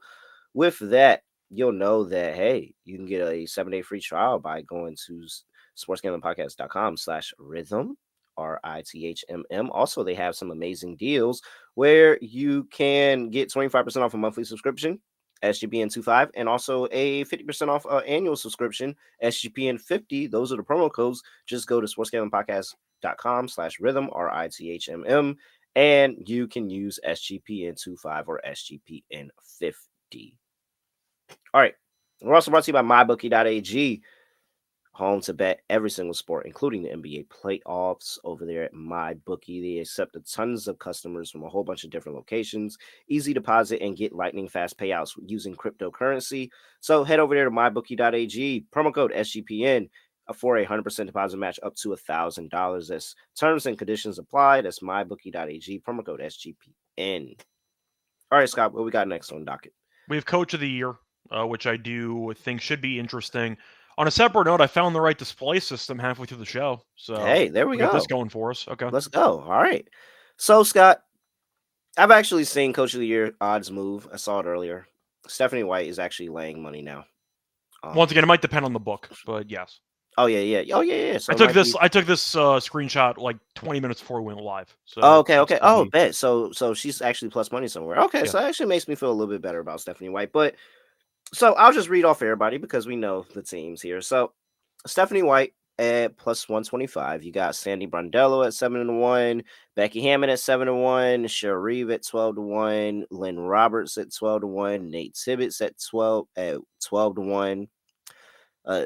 with that, you'll know that, hey, you can get a 7-day free trial by going to sportsgamblingpodcast.com/rhythm. RITHMM. Also, they have some amazing deals where you can get 25% off a monthly subscription, SGPN 25, and also a 50% off annual subscription, SGPN 50. Those are the promo codes. Just go to sportsgamblingpodcast.com/rhythm, RITHMM, and you can use SGPN 25 or SGPN 50. All right. We're also brought to you by mybookie.ag, home to bet every single sport, including the NBA playoffs over there at MyBookie. They accept tons of customers from a whole bunch of different locations. Easy deposit and get lightning fast payouts using cryptocurrency. So head over there to mybookie.ag, promo code SGPN for a 100% deposit match up to $1,000. That's terms and conditions apply. That's mybookie.ag, promo code SGPN. All right, Scott, what we got next on docket? We have Coach of the Year, which I do think should be interesting. On a separate note, I found the right display system halfway through the show, so Hey, there we we got this go. going for us. Okay. Let's go. All right. So, Scott, I've actually seen Coach of the Year odds move. I saw it earlier. Stephanie White is actually laying money now. Once again, it might depend on the book, but yes. Oh yeah. Oh yeah. So I it took might this. be. I took this screenshot like 20 minutes before we went live, so Oh, it okay. should Okay. still Oh, be. bet. So she's actually plus money somewhere. Okay. Yeah. So that actually makes me feel a little bit better about Stephanie White. But so I'll just read off everybody because we know the teams here. So Stephanie White at plus 125. You got Sandy Brondello at 7-1, Becky Hammond at 7-1, Sharif at 12-1, Lynn Roberts at 12-1, Nate Tibbetts at 12-1.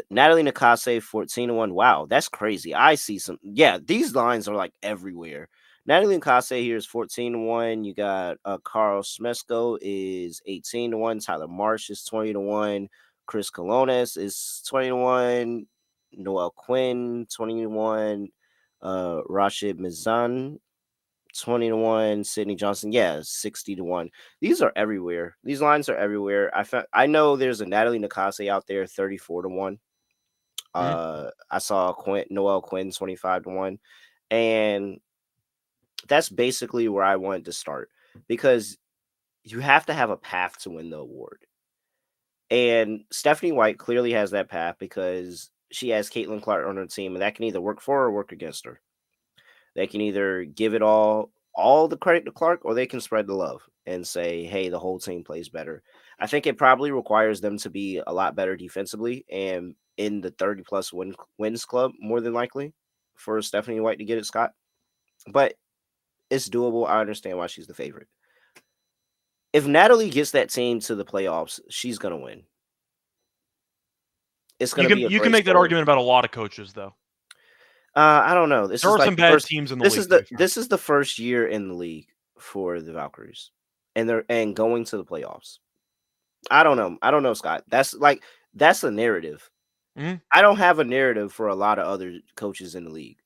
Natalie Nakase 14-1. Wow, that's crazy. I see some. Yeah, these lines are like everywhere. Natalie Nakase here is 14-1. You got Carl Smesko is 18-1. Tyler Marsh is 20-1. Chris Colones is 20-1. Noel Quinn 21. Rashid Mizan 20-1. Sydney Johnson, yeah, 60-1. These are everywhere. These lines are everywhere. I know there's a Natalie Nakase out there 34-1. Mhm. I saw Noel Quinn 25-1. And that's basically where I wanted to start because you have to have a path to win the award. And Stephanie White clearly has that path because she has Caitlin Clark on her team, and that can either work for her or work against her. They can either give it all the credit to Clark, or they can spread the love and say, hey, the whole team plays better. I think it probably requires them to be a lot better defensively and in the 30 plus wins club, more than likely, for Stephanie White to get it, Scott. But it's doable. I understand why she's the favorite. If Natalie gets that team to the playoffs, she's gonna win. It's You gonna can be a you can great make that story. argument about a lot of coaches, though. I don't know. This There is are like some the bad first. teams in the league, to be fair. This is the first year in the league for the Valkyries, and they're and going to the playoffs. I don't know. I don't know, Scott. That's a narrative. Mhm. I don't have a narrative for a lot of other coaches in the league,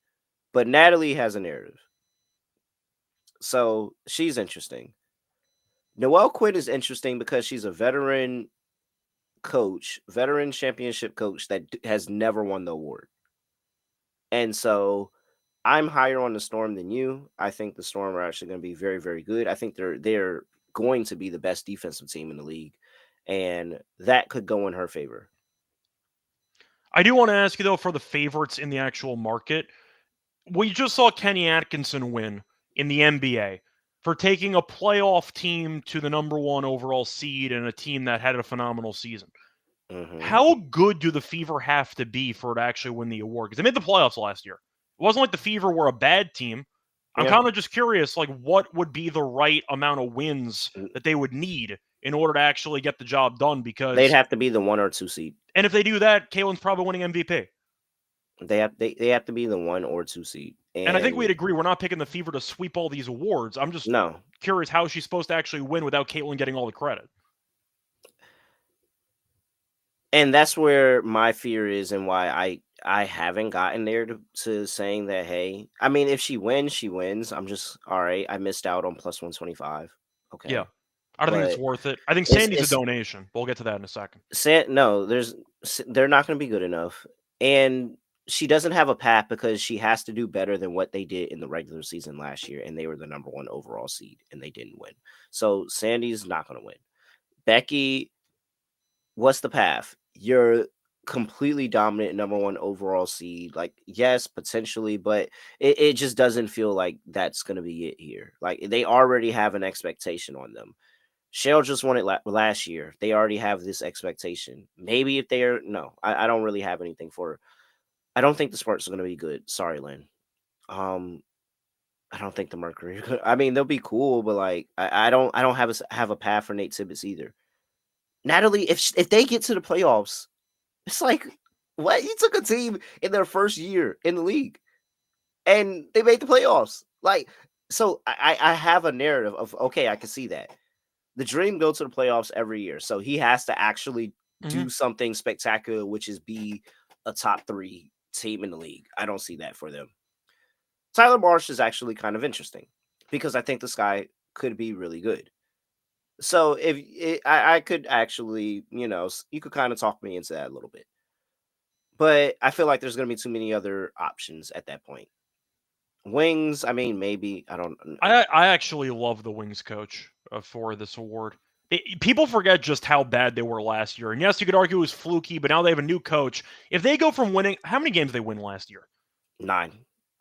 but Natalie has a narrative, so she's interesting. Noelle Quinn is interesting because she's a veteran coach, veteran championship coach that has never won the award, and so I'm higher on the Storm than you. I think the Storm are actually going to be very, very good. I think they're going to be the best defensive team in the league, and that could go in her favor. I do want to ask you, though, for the favorites in the actual market, we just saw Kenny Atkinson win in the NBA for taking a playoff team to the number one overall seed and a team that had a phenomenal season. Hmm. How good do the Fever have to be for it to actually win the award? Because they made the playoffs last year. It wasn't like the Fever were a bad team. I'm Yeah, kind of just curious, like, what would be the right amount of wins that they would need in order to actually get the job done? they'd Because, have to be the 1 or 2 seed. and if they do that, Kalen's probably winning MVP. They have to be the 1 or 2 seed, And I think we'd and agree we're not picking the Fever to sweep all these awards. I'm just no, curious how she's supposed to actually win without Caitlyn getting all the credit. and that's where my fear is, and why I haven't gotten there to saying that. Hey, I mean, if she wins, she wins. I'm just all right. I missed out on plus 125. Yeah. Okay, I don't think it's but worth it. I think it's Sandy's a it's donation. We'll get to that in a second. No, they're not going to be good enough, and she doesn't have a path because she has to do better than what they did in the regular season last year, and they were the number one overall seed, and they didn't win. So Sandy's not going to win. Becky, what's the path? You're completely dominant number one overall seed. Like, yes, potentially, but it just doesn't feel like that's going to be it here. Like, they already have an expectation on them. Shell just won it last year. They already have this expectation. Maybe if they're no, I don't really have anything for her. I don't think the Sparks are going to be good. Sorry, Lynn. Um, I don't think the Mercury. I mean, they'll be cool, but like, I don't have a path for Nate Tibbetts either. Natalie, if they get to the playoffs, it's like, what? You took a team in their first year in the league, and they made the playoffs. Like, so I have a narrative of, okay, I can see that. The Dream go to the playoffs every year, so he has to actually Mhm. do something spectacular, which is be a top 3 team in the league. I don't see that for them. Tyler Marsh is actually kind of interesting because I think this guy could be really good. So if I could actually, you could kind of talk me into that a little bit, but I feel like there's going to be too many other options at that point. Wings, I mean, maybe I don't. I actually love the Wings coach for this award. People forget just how bad they were last year. And yes, you could argue it was fluky, but now they have a new coach. If they go from winning, how many games did they win last year? 9.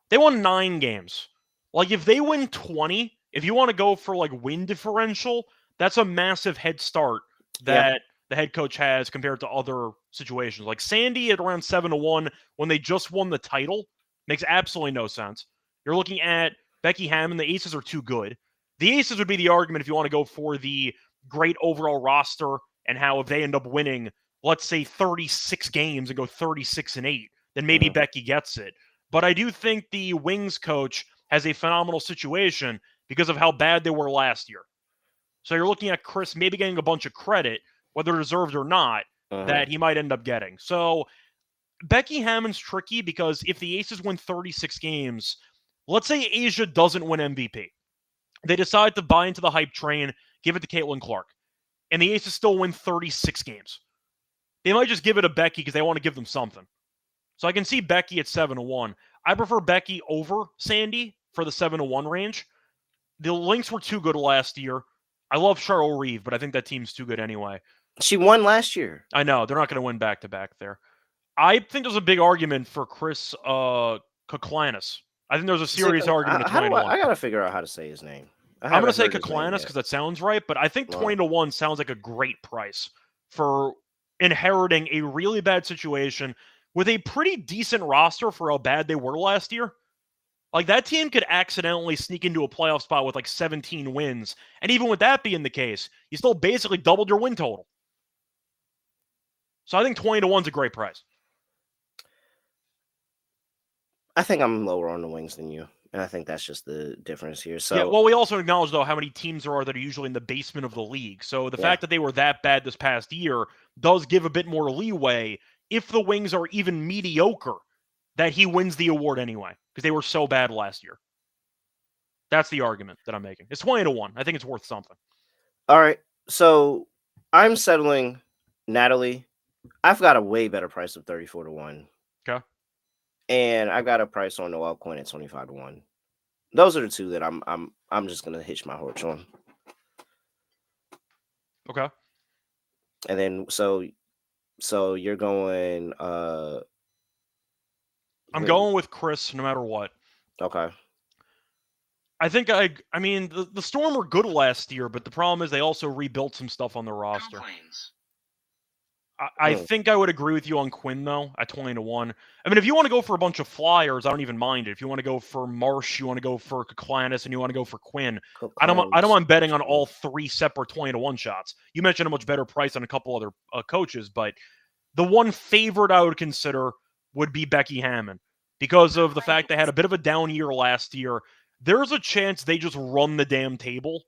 They won 9 games. Like, if they win 20, if you want to go for like win differential, that's a massive head start Yeah. that the head coach has compared to other situations. Like Sandy at around 7-1 when they just won the title makes absolutely no sense. You're looking at Becky Hammond, the Aces are too good. The Aces would be the argument if you want to go for the great overall roster and how if they end up winning, let's say 36 games and go 36-8, then maybe Mhm. Becky gets it. But I do think the Wings coach has a phenomenal situation because of how bad they were last year. So you're looking at Chris maybe getting a bunch of credit, whether deserved or not, Mhm. that he might end up getting. So Becky Hammond's tricky because if the Aces win 36 games, let's say Asia doesn't win MVP. They decide to buy into the hype train, give it to Caitlin Clark, and the Aces still win 36 games. They might just give it to Becky because they want to give them something. So I can see Becky at 7-1. I prefer Becky over Sandy for the 7-1 range. The Lynx were too good last year. I love Cheryl Reeve, but I think that team's too good anyway. She won last year. I know they're not going to win back to back there. I think there's a big argument for Chris Koklanis. I think there's a Is it, serious argument at how 20 do to one. I gotta figure out how to say his name. I I'm going to haven't say heard his name Koklanis yet. because that sounds right, but I think Well, 20 to 1 sounds like a great price for inheriting a really bad situation with a pretty decent roster for how bad they were last year. Like, that team could accidentally sneak into a playoff spot with like 17 wins. And even with that being the case, you still basically doubled your win total. So I think 20 to 1's a great price. I think I'm lower on the Wings than you, and I think that's just the difference here. Yeah, So well, we also acknowledge, though, how many teams there are that are usually in the basement of the league. So the yeah, fact that they were that bad this past year does give a bit more leeway if the Wings are even mediocre, that he wins the award anyway, because they were so bad last year. That's the argument that I'm making. It's 20-1. I think it's worth something. all right. So I'm settling Natalie. I've got a way better price of 34-1, Okay. and I've got a price on Noel Coin at 25-1. Those are the two that I'm just gonna hitch my horse on. Okay. And then so you're going I'm who- going with Chris no matter what. okay. I think I mean the Storm were good last year, but the problem is they also rebuilt some stuff on the roster. I Hmm, think I would agree with you on Quinn though at 20-1. I mean, if you want to go for a bunch of flyers, I don't even mind it. If you want to go for Marsh, you want to go for Kaklannis, and you want to go for Quinn, Cook I don't Clowns. mind betting on all three separate 20-1 shots. You mentioned a much better price on a couple other coaches, but the one favorite I would consider would be Becky Hammon because of the fact they had a bit of a down year last year. There's a chance they just run the damn table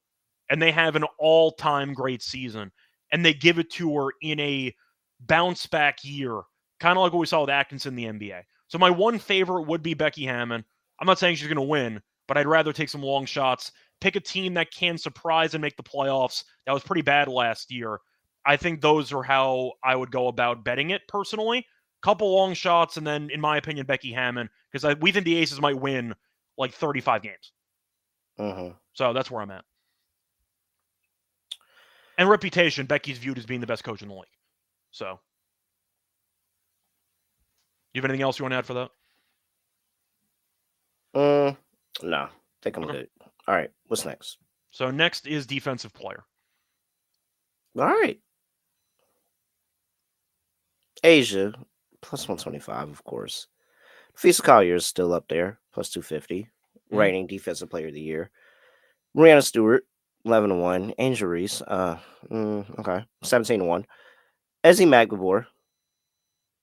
and they have an all-time great season and they give it to her in a bounce back year, kind of like what we saw with Atkinson in the NBA. So my one favorite would be Becky Hammon. I'm not saying she's going to win, but I'd rather take some long shots, pick a team that can surprise and make the playoffs. That was pretty bad last year. I think those are how I would go about betting it personally. Couple long shots, and then, in my opinion, Becky Hammon, because we think the Aces might win like 35 games. Mm-hmm. So that's where I'm at. And reputation, Becky's viewed as being the best coach in the league. So, you have anything else you want to add for that? No, I think I'm Okay. good. All right, what's next? So next is defensive player. All right, Asia plus 125, of course. Fisa Collier is still up there, plus 250, Mm-hmm. reigning defensive player of the year. Brianna Stewart, 11-1. Angel Reese, okay, 17-1. Ezzy Magbor,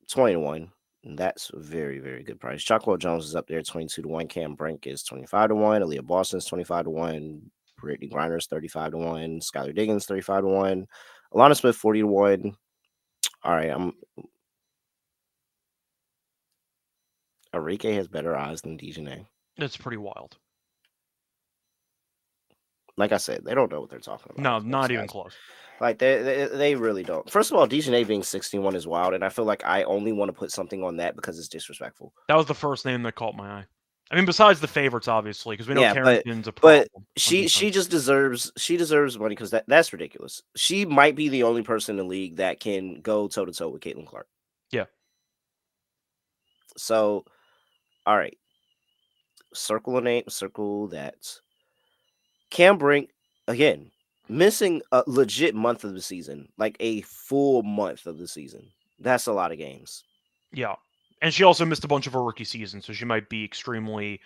20-1. That's a very, very good price. Chocolate Jones is up there, 22-1. Cam Brink is 25-1. Aaliyah Boston is 25-1. Brittany Griner is 35-1. Skylar Diggins, 35-1. Alana Smith, 40-1. All right, Enrique has better eyes than Dejanay. It's pretty wild. Like I said, they don't know what they're talking about. No, Those not even guys. close. Like they really don't. First of all, Dejanay being 61 is wild, and I feel like I only want to put something on that because it's disrespectful. That was the first name that caught my eye. I mean, besides the favorites, obviously, because we know Yeah, Carrington's a but problem on she defense. just deserves money because that's ridiculous. She might be the only person in the league that can go toe to toe with Caitlin Clark. Yeah. So, all right, circle a name, circle that. Cam Brink again missing a legit month of the season, like a full month of the season. That's a lot of games. Yeah. And she also missed a bunch of her rookie season, so she might be extremely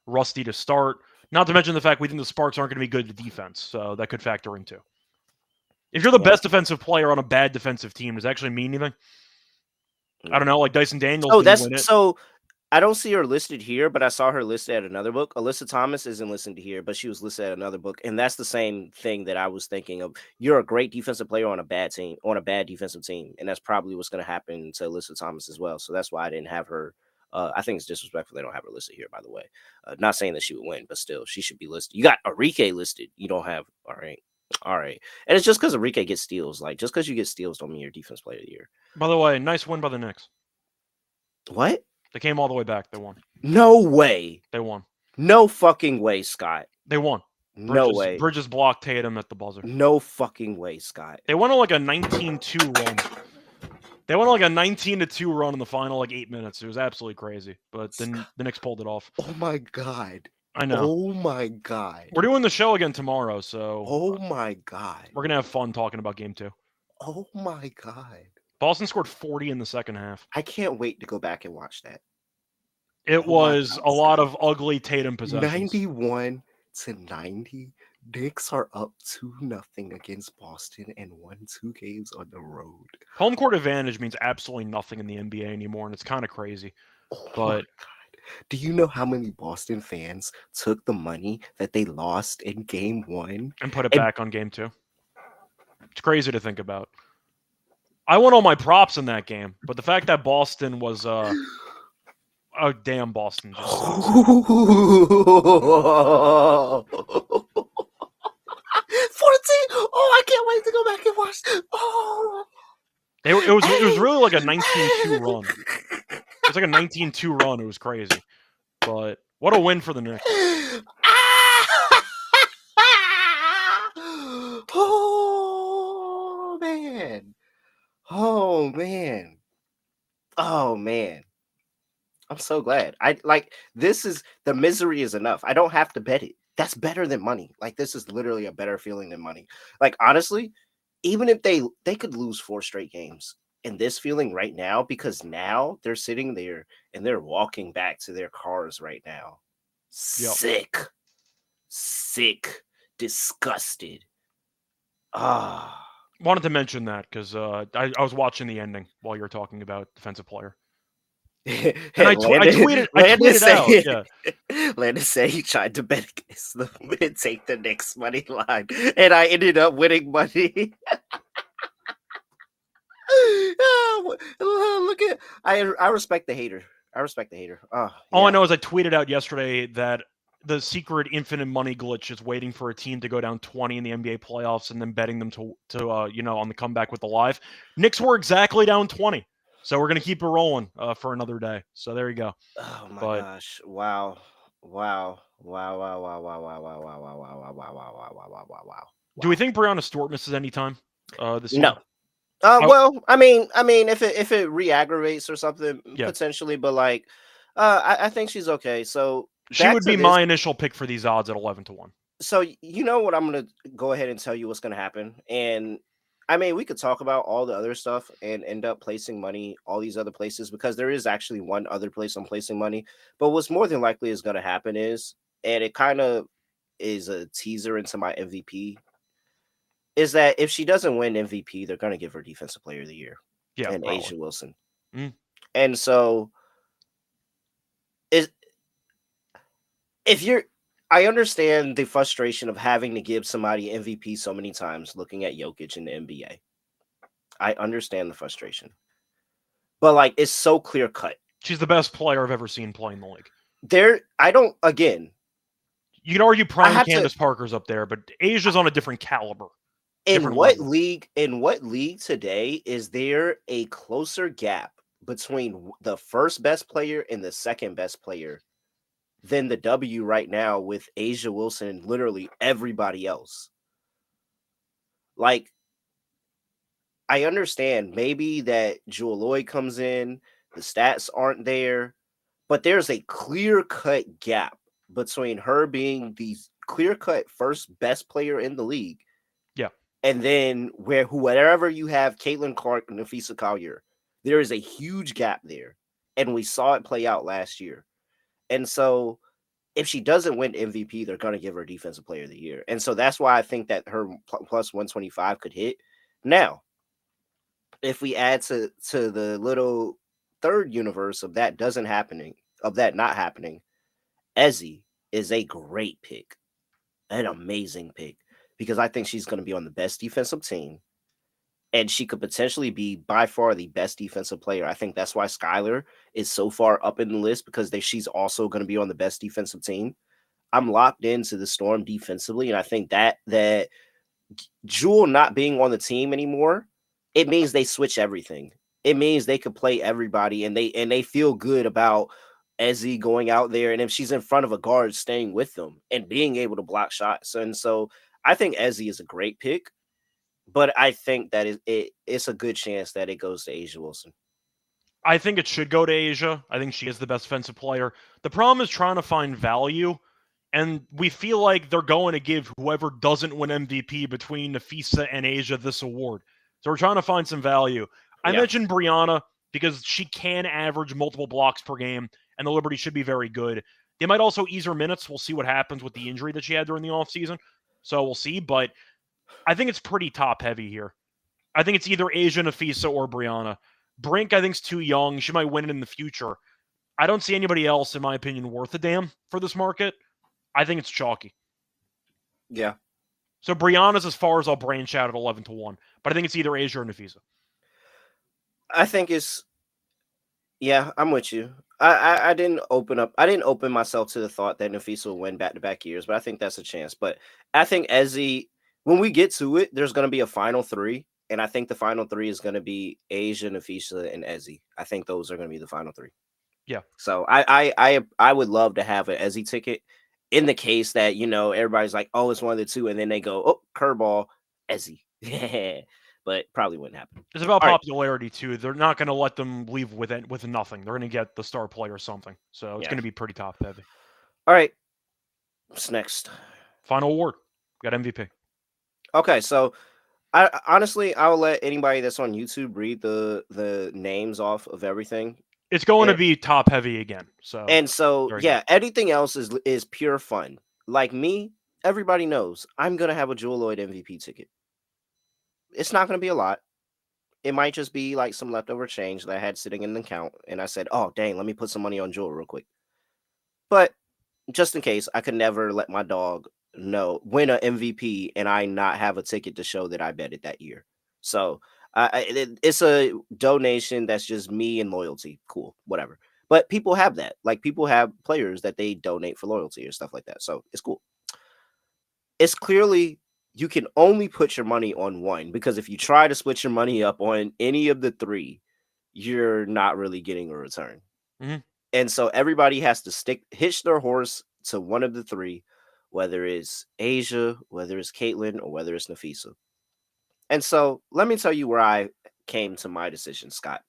rusty to start. Not to mention the fact we think the Sparks aren't going to be good at defense, so that could factor in too. If you're the Yeah. best defensive player on a bad defensive team, does that actually mean anything? I don't know. Like Dyson Daniels Oh, didn't that's win it. so. I don't see her listed here, but I saw her listed at another book. Alyssa Thomas isn't listed here, but she was listed at another book, and that's the same thing that I was thinking of. You're a great defensive player on a bad team, on a bad defensive team, and that's probably what's going to happen to Alyssa Thomas as well. So that's why I didn't have her. I think it's disrespectful they don't have her listed here. By the way, not saying that she would win, but still, she should be listed. You got Enrique listed. You don't have. All right, and it's just because Enrique gets steals. Like just because you get steals, don't mean you're defense player of the year. By the way, nice win by the Knicks. What? They came all the way back. They won. No way. They won. No fucking way, Scott. They won. No way. Bridges blocked Tatum at the buzzer. No fucking way, Scott. They went on like a 19-2 run. They went on like a 19-2 run in the final, like 8 minutes. It was absolutely crazy. But then the Knicks pulled it off. Oh my god. I know. Oh my god. We're doing the show again tomorrow, so Oh my god. we're gonna have fun talking about Game 2. Oh my god. Boston scored 40 in the second half. I can't wait to go back and watch that. It was a lot of ugly Tatum possessions. 91-90. Knicks are up 2-0 against Boston and won 2 games on the road. Home court advantage means absolutely nothing in the NBA anymore, and it's kind of crazy. Oh my But god. Do you know how many Boston fans took the money that they lost in game 1 and put it and back on game 2? It's crazy to think about. I won all my props in that game, but the fact that Boston was oh damn, Boston just sucks. 14? Oh, I can't wait to go back and watch. Oh, It was hey. really like a 19-2 run. It was like a 19-2 run. It was crazy. But what a win for the Knicks. Oh man. Oh man. Oh man. I'm so glad. I like this is the misery is enough. I don't have to bet it. That's better than money. Like this is literally a better feeling than money. Like honestly, even if they could lose 4 straight games and this feeling right now because now they're sitting there and they're walking back to their cars right now. Yep. Sick, disgusted. Ah. Wanted to mention that because I was watching the ending while you were talking about defensive player. And I tweeted out, yeah. Landon said he tried to bet against them and take the Knicks money line, and I ended up winning money. Look at I respect the hater. I respect the hater. Oh, All I yeah. know is I tweeted out yesterday that the secret infinite money glitch is waiting for a team to go down 20 in the NBA playoffs and then betting them to on the comeback with the live. Knicks were exactly down 20. So we're going to keep it rolling for another day. So there you go. Oh my But gosh! Wow! Wow! Wow! Wow! Wow! Wow! Wow! Wow! Wow! Wow! Wow! Wow! Wow! Wow! Wow! Wow! Wow! do we Wow! think Brianna Stewart misses any time this year? No. Oh, Well, I mean, if it re-aggravates or something, yeah. potentially, but like, I think she's okay. So She back would to be this. my initial pick for these odds at 11-1. So you know what? I'm gonna go ahead and tell you what's gonna happen, and I mean, we could talk about all the other stuff and end up placing money all these other places because there is actually one other place I'm placing money. But what's more than likely is gonna happen is, and it kind of is a teaser into my MVP, is that if she doesn't win MVP, they're gonna give her Defensive Player of the Year Yeah, and probably. Asia Wilson. Mm. And so is if you're I understand the frustration of having to give somebody MVP so many times looking at Jokic in the NBA. I understand the frustration. But like it's so clear cut. She's the best player I've ever seen play in the league. I don't again. You can argue I prime have to Candace Parker's up there, but Asia's on a different caliber, in different what level. league today is there a closer gap between the first best player and the second best player than the W right now with Asia Wilson and literally everybody else? Like I understand maybe that Jewel Lloyd comes in, the stats aren't there, but there's a clear cut gap between her being the clear cut first best player in the league, Yeah. and then wherever you have Caitlin Clark and Nafisa Collier, there is a huge gap there, and we saw it play out last year. And so, if she doesn't win MVP, they're going to give her Defensive Player of the Year, and so that's why I think that her plus 125 could hit. Now, if we add to the little third universe of that not happening, Ezzy is a great pick, an amazing pick, because I think she's going to be on the best defensive team, and she could potentially be by far the best defensive player. I think that's why Skylar is so far up in the list because she's also going to be on the best defensive team. I'm locked into the Storm defensively, and I think that Jewel not being on the team anymore, it means they switch everything. It means they could play everybody, and they feel good about Ezzy going out there, and if she's in front of a guard, staying with them and being able to block shots. And so I think Ezzy is a great pick, but I think that it's a good chance that it goes to Asia Wilson. I think it should go to Asia. I think she is the best defensive player. The problem is trying to find value, and we feel like they're going to give whoever doesn't win MVP between Nafisa and Asia this award. So we're trying to find some value. I Yeah. mentioned Brianna because she can average multiple blocks per game, and the Liberty should be very good. They might also ease her minutes. We'll see what happens with the injury that she had during the offseason. So we'll see, but I think it's pretty top heavy here. I think it's either Asia, Nafisa, or Brianna. Brink, I think, is too young. She might win it in the future. I don't see anybody else, in my opinion, worth a damn for this market. I think it's chalky. Yeah. So Brianna's as far as I'll branch out at 11-1, but I think it's either Asia or Nafisa. I think it's yeah, I'm with you. I didn't open myself to the thought that Nafisa will win back to back years, but I think that's a chance. But I think Ezzy, when we get to it, there's gonna be a final three. And I think the final three is gonna be Asia, Nafisa, and Ezzy. I think those are gonna be the final three. Yeah. So I would love to have an Ezzy ticket in the case that everybody's like, oh, it's one of the two, and then they go, oh, curveball, Ezzy. But probably wouldn't happen. It's about All right. popularity too. They're not going to let them leave with nothing. They're going to get the star player or something. So it's Yeah. going to be pretty top heavy. All right. What's next? Final award. Got MVP. Okay, so I honestly I'll let anybody that's on YouTube read the names off of everything. It's going to And, be top heavy again. So yeah, anything else is pure fun. Like me, everybody knows I'm gonna have a Jewel Lloyd MVP ticket. It's not gonna be a lot. It might just be like some leftover change that I had sitting in the account, and I said, "Oh, dang, let me put some money on Jewel real quick." But just in case, I could never let my dog win an MVP and I not have a ticket to show that I betted that year. So it's a donation that's just me and loyalty. Cool, whatever. But people have that. Like people have players that they donate for loyalty or stuff like that. So it's cool. It's clearly you can only put your money on one, because if you try to split your money up on any of the three, you're not really getting a return. Mhm. And so everybody has to hitch their horse to one of the three, whether it's Asia, whether it's Caitlyn, or whether it's Nafisa. And so let me tell you where I came to my decision, Scott.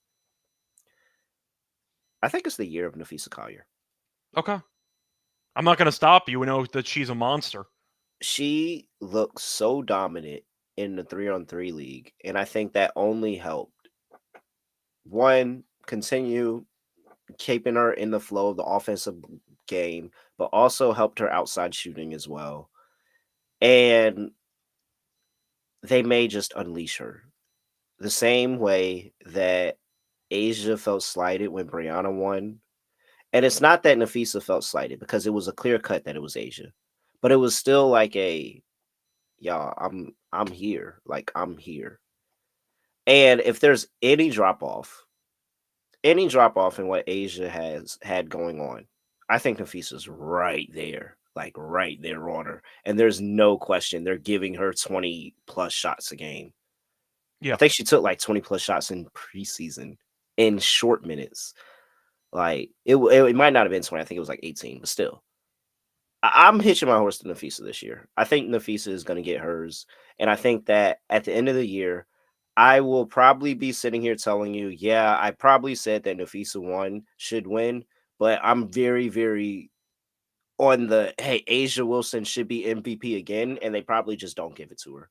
I think it's the year of Nafisa Collier. Okay. I'm not going to stop you. We know that she's a monster. She looks so dominant in the 3-on-3 league, and I think that only helped one continue keeping her in the flow of the offensive game, but also helped her outside shooting as well. And they may just unleash her the same way that Asia felt slighted when Brianna won. And it's not that Nafisa felt slighted, because it was a clear cut that it was Asia, but it was still like y'all, I'm here. Like I'm here. And if there's any drop off in what Asia has had going on, I think Nafisa's right there, like right there on her. And there's no question they're giving her 20 plus shots a game. Yeah. I think she took like 20 plus shots in preseason in short minutes. Like it might not have been 20. I think it was like 18, but still. I'm hitching my horse to Nafisa this year. I think Nafisa is going to get hers. And I think that at the end of the year, I will probably be sitting here telling you, yeah, I probably said that Nafisa should win, but I'm very, very on the, hey, Asia Wilson should be MVP again, and they probably just don't give it to her.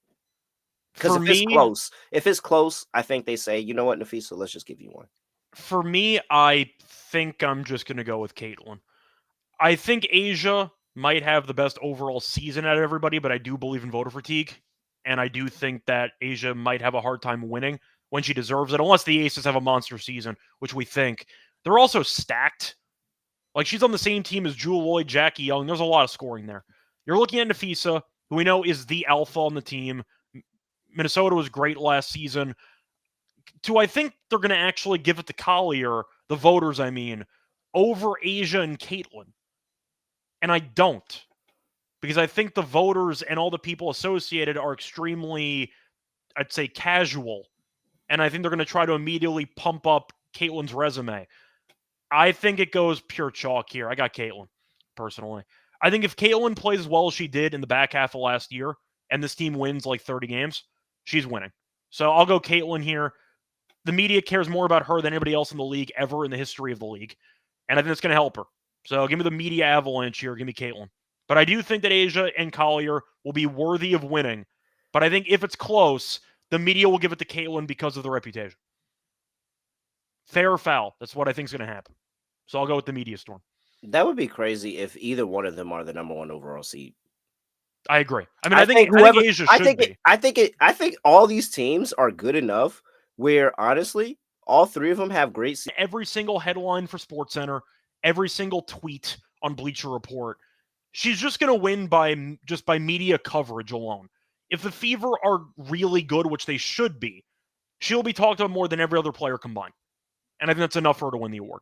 Because For if it's close, I think they say, you know what, Nafisa, let's just give you one. For me, I think I'm just going to go with Caitlyn. I think Asia might have the best overall season out of everybody, but I do believe in voter fatigue. And I do think that Asia might have a hard time winning when she deserves it, unless the Aces have a monster season, which we think. They're also stacked. Like, she's on the same team as Jewel Lloyd, Jackie Young. There's a lot of scoring there. You're looking at Nafisa, who we know is the alpha on the team. Minnesota was great last season. I think they're going to actually give it to Collier, the voters, I mean, over Asia and Caitlyn. And I don't. Because I think the voters and all the people associated are extremely, I'd say, casual. And I think they're going to try to immediately pump up Caitlyn's resume. I think it goes pure chalk here. I got Caitlyn, personally. I think if Caitlyn plays as well as she did in the back half of last year, and this team wins like 30 games, she's winning. So I'll go Caitlyn here. The media cares more about her than anybody else in the league ever in the history of the league. And I think that's going to help her. So give me the media avalanche here. Give me Caitlyn. But I do think that Asia and Collier will be worthy of winning. But I think if it's close, the media will give it to Caitlyn because of the reputation. Fair or foul, that's what I think is going to happen. So I'll go with the media storm. That would be crazy if either one of them are the number one overall seed. I agree. I mean, I think Asia should be. I think all these teams are good enough where, honestly, all three of them have great every single headline for SportsCenter, every single tweet on Bleacher Report. She's just going to win by media coverage alone. If the Fever are really good, which they should be, she'll be talked about more than every other player combined. And I think that's enough for her to win the award.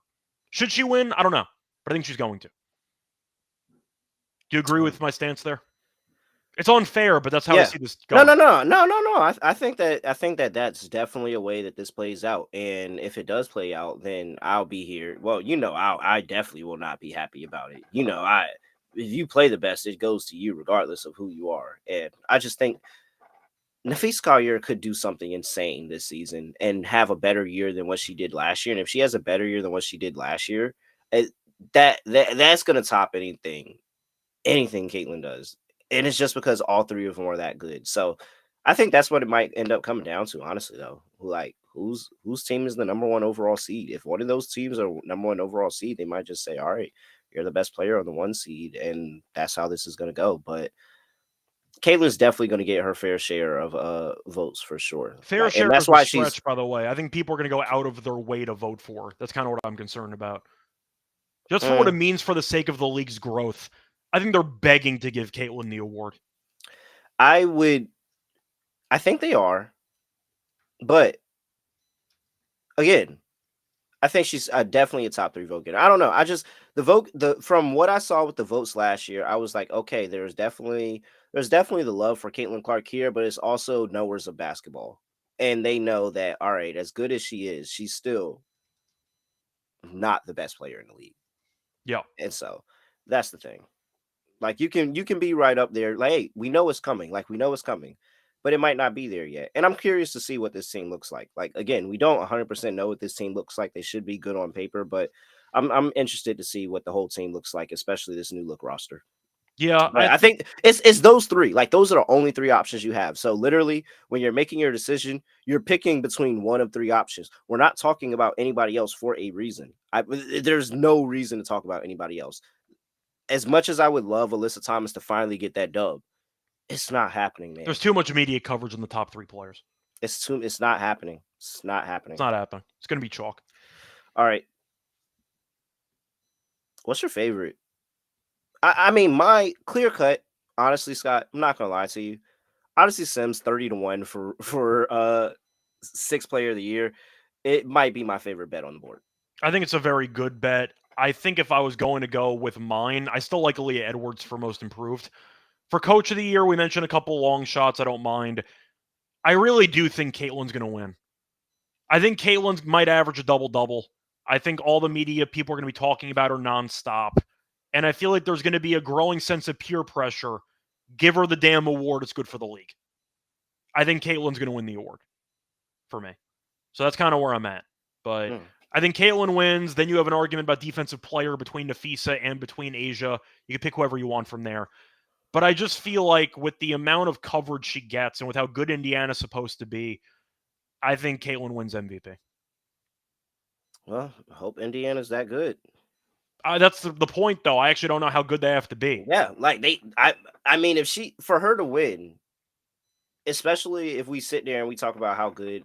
Should she win? I don't know, but I think she's going to. Do you agree with my stance there? It's unfair, but that's how I Yeah. see this No, going. no, no, no, no, no. I think that that's definitely a way that this plays out. And if it does play out, then I'll be here. Well, I definitely will not be happy about it. If you play the best, it goes to you regardless of who you are. And I just think Nafis Collier could do something insane this season and have a better year than what she did last year. And if she has a better year than what she did last year, it, that's gonna top anything Caitlin does. And it's just because all three of them are that good. So I think that's what it might end up coming down to, honestly, though. Whose team is the number one overall seed? If one of those teams are number one overall seed, they might just say, all right, you're the best player on the one seed, and that's how this is gonna go. But Caitlin's definitely going to get her fair share of votes for sure. Fair And share that's is a why she's stretch, by the way. I think people are going to go out of their way to vote for her. That's kind of what I'm concerned about. Just for what it means for the sake of the league's growth, I think they're begging to give Caitlin the award. I think they are, but again, I think she's definitely a top 3 vote getter. I don't know. I just from what I saw with the votes last year, I was like, okay, there's definitely the love for Caitlin Clark here, but it's also knowers of basketball, and they know that all right, as good as she is, she's still not the best player in the league. Yeah. And so that's the thing. Like you can be right up there. Like, hey, we know it's coming. Like we know it's coming, but it might not be there yet. And I'm curious to see what this team looks like. Like again, we don't 100% know what this team looks like. They should be good on paper, but I'm interested to see what the whole team looks like, especially this new look roster. Yeah, But I think it's those three. Like those are the only 3 options you have. So literally, when you're making your decision, you're picking between one of 3 options. We're not talking about anybody else for a reason. There's no reason to talk about anybody else. As much as I would love Alyssa Thomas to finally get that dub, it's not happening, man. there's too much media coverage on the top 3 players. It's not happening. It's not It's happening. not happening. It's going to be chalk. All right. What's your favorite? I mean, my clear cut, honestly, Scott, I'm not gonna lie to you. Honestly, Sims 30-1 for 6th player of the year. It might be my favorite bet on the board. I think it's a very good bet. I think if I was going to go with mine, I still like Aaliyah Edwards for most improved. For coach of the year, we mentioned a couple long shots. I don't mind. I really do think Caitlin's going to win. I think Caitlin might average a double-double. I think all the media people are going to be talking about her nonstop. And I feel like there's going to be a growing sense of peer pressure. Give her the damn award. It's good for the league. I think Caitlin's going to win the award for me. So that's kind of where I'm at. But I think Caitlin wins. Then you have an argument about defensive player between Nafisa and between Asia. You can pick whoever you want from there. But I just feel like with the amount of coverage she gets and with how good Indiana's supposed to be, I think Caitlin wins MVP. Well, I hope Indiana's that good. That's the point, though. I actually don't know how good they have to be. Yeah, like I mean, for her to win, especially if we sit there and we talk about how good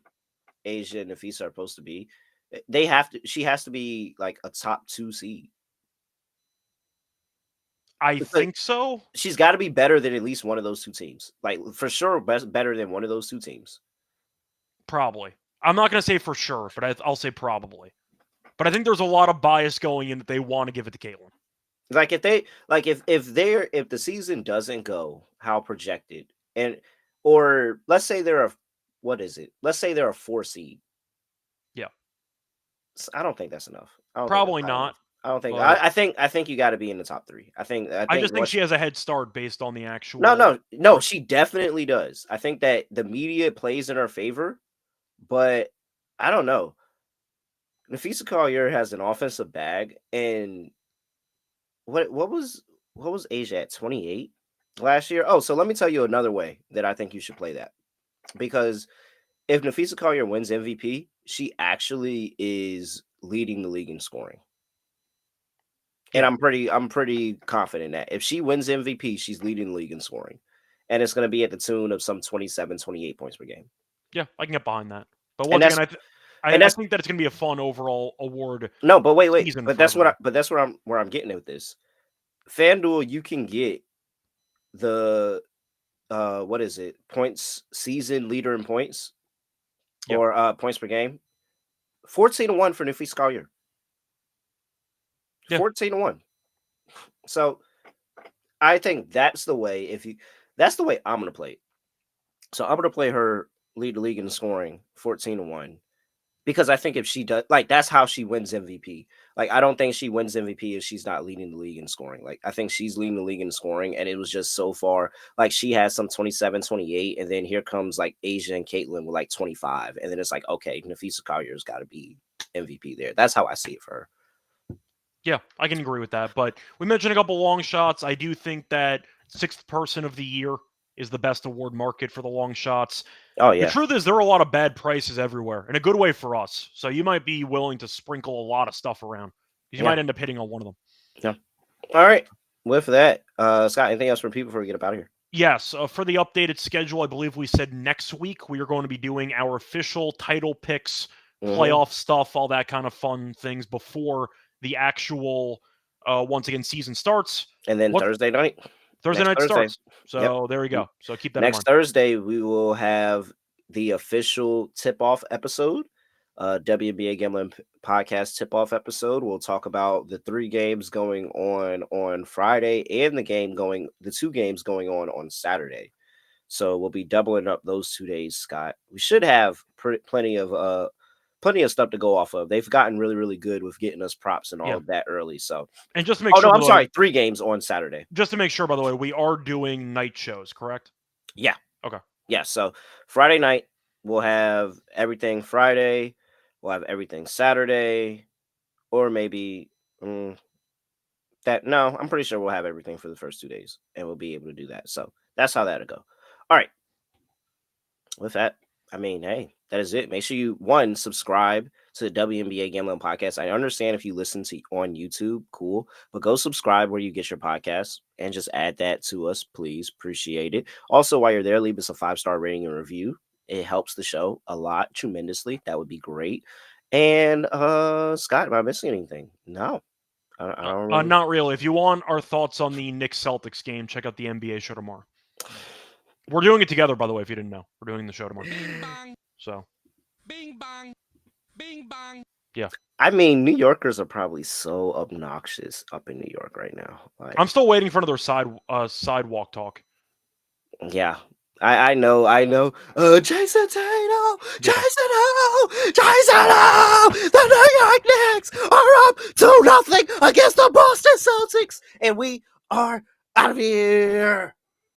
Asia and Nafisa are supposed to be, she has to be like a top 2 seed. I think so. She's got to be better than at least one of those 2 teams. Like for sure, better than one of those 2 teams. Probably. I'm not going to say for sure, but I'll say probably. But I think there's a lot of bias going in that they want to give it to Caitlin. Like if the season doesn't go how projected, or let's say they're Let's say they're a 4 seed. Yeah. I don't think that's enough. Probably not. I don't think. I think you got to be in the top 3. I just think she has a head start based on the actual. No. She definitely does. I think that the media plays in her favor, but I don't know. Nafisa Collier has an offensive bag, and what was Asia at 28 last year? Oh, so let me tell you another way that I think you should play that, because if Nafisa Collier wins MVP, she actually is leading the league in scoring. And I'm pretty confident that if she wins MVP, she's leading the league in scoring. And it's going to be at the tune of some 27, 28 points per game. Yeah, I can get behind that. But once again, And I that's think that it's going to be a fun overall award no, but wait, season but for everyone. that's where I'm getting at with this. FanDuel, you can get the what is it? Points season leader in points Yeah. or points per game. 14-1 for Nafisa Collier. Yeah. 14-1. So I think that's the way. That's the way I'm gonna play it. So I'm gonna play her lead the league in scoring 14-1. Because I think if she does, like, that's how she wins MVP. Like, I don't think she wins MVP if she's not leading the league in scoring. Like, I think she's leading the league in scoring, and it was just so far. Like, she has some 27, 28, and then here comes, like, Asia and Caitlin with, like, 25. And then it's like, okay, Nafisa Collier's got to be MVP there. That's how I see it for her. Yeah, I can agree with that. But we mentioned a couple long shots. I do think that sixth person of the year is the best award market for the long shots. Oh, The yeah. truth is, there are a lot of bad prices everywhere, in a good way for us. So you might be willing to sprinkle a lot of stuff around. You Yeah. might end up hitting on one of them. Yeah. All right. With that, Scott, anything else for people before we get up out of here? Yes, for the updated schedule, I believe we said next week we are going to be doing our official title picks, playoff stuff, all that kind of fun things before the actual, once again, season starts. And then Thursday night. Thursday night Thursday. starts. So there we go. So keep that in Next mind. Thursday, we will have the official tip-off episode, WNBA Gambling Podcast tip-off episode. We'll talk about the 3 games going on Friday and the 2 games going on Saturday. So we'll be doubling up those 2 days, Scott. We should have plenty of stuff to go off of. They've gotten really, really good with getting us props and all of that early. So, and just to make sure, no, I'm sorry, 3 games on Saturday. Just to make sure, by the way, we are doing night shows, correct? Yeah. Okay. Yeah. So Friday night we'll have everything Friday. We'll have everything Saturday, or maybe that. No, I'm pretty sure we'll have everything for the first 2 days, and we'll be able to do that. So that's how that'll go. All right. With that, I mean, hey, that is it. Make sure you subscribe to the WNBA Gambling Podcast. I understand if you listen to on YouTube, cool, but go subscribe where you get your podcasts and just add that to us, please. Appreciate it. Also, while you're there, leave us a 5-star rating and review. It helps the show a lot, tremendously. That would be great. And Scott, am I missing anything? No. I don't really... Not really. If you want our thoughts on the Knicks Celtics game, check out the NBA show tomorrow. We're doing it together, by the way, if you didn't know. We're doing the show tomorrow. Bing bang. So. Bing bang. Bing bang. Yeah. I mean, New Yorkers are probably so obnoxious up in New York right now. Like, I'm still waiting for another sidewalk talk. Yeah. I know. Jason Tatum! Jason Tatum! The New York Knicks are up 2-0 against the Boston Celtics, and we are out of here.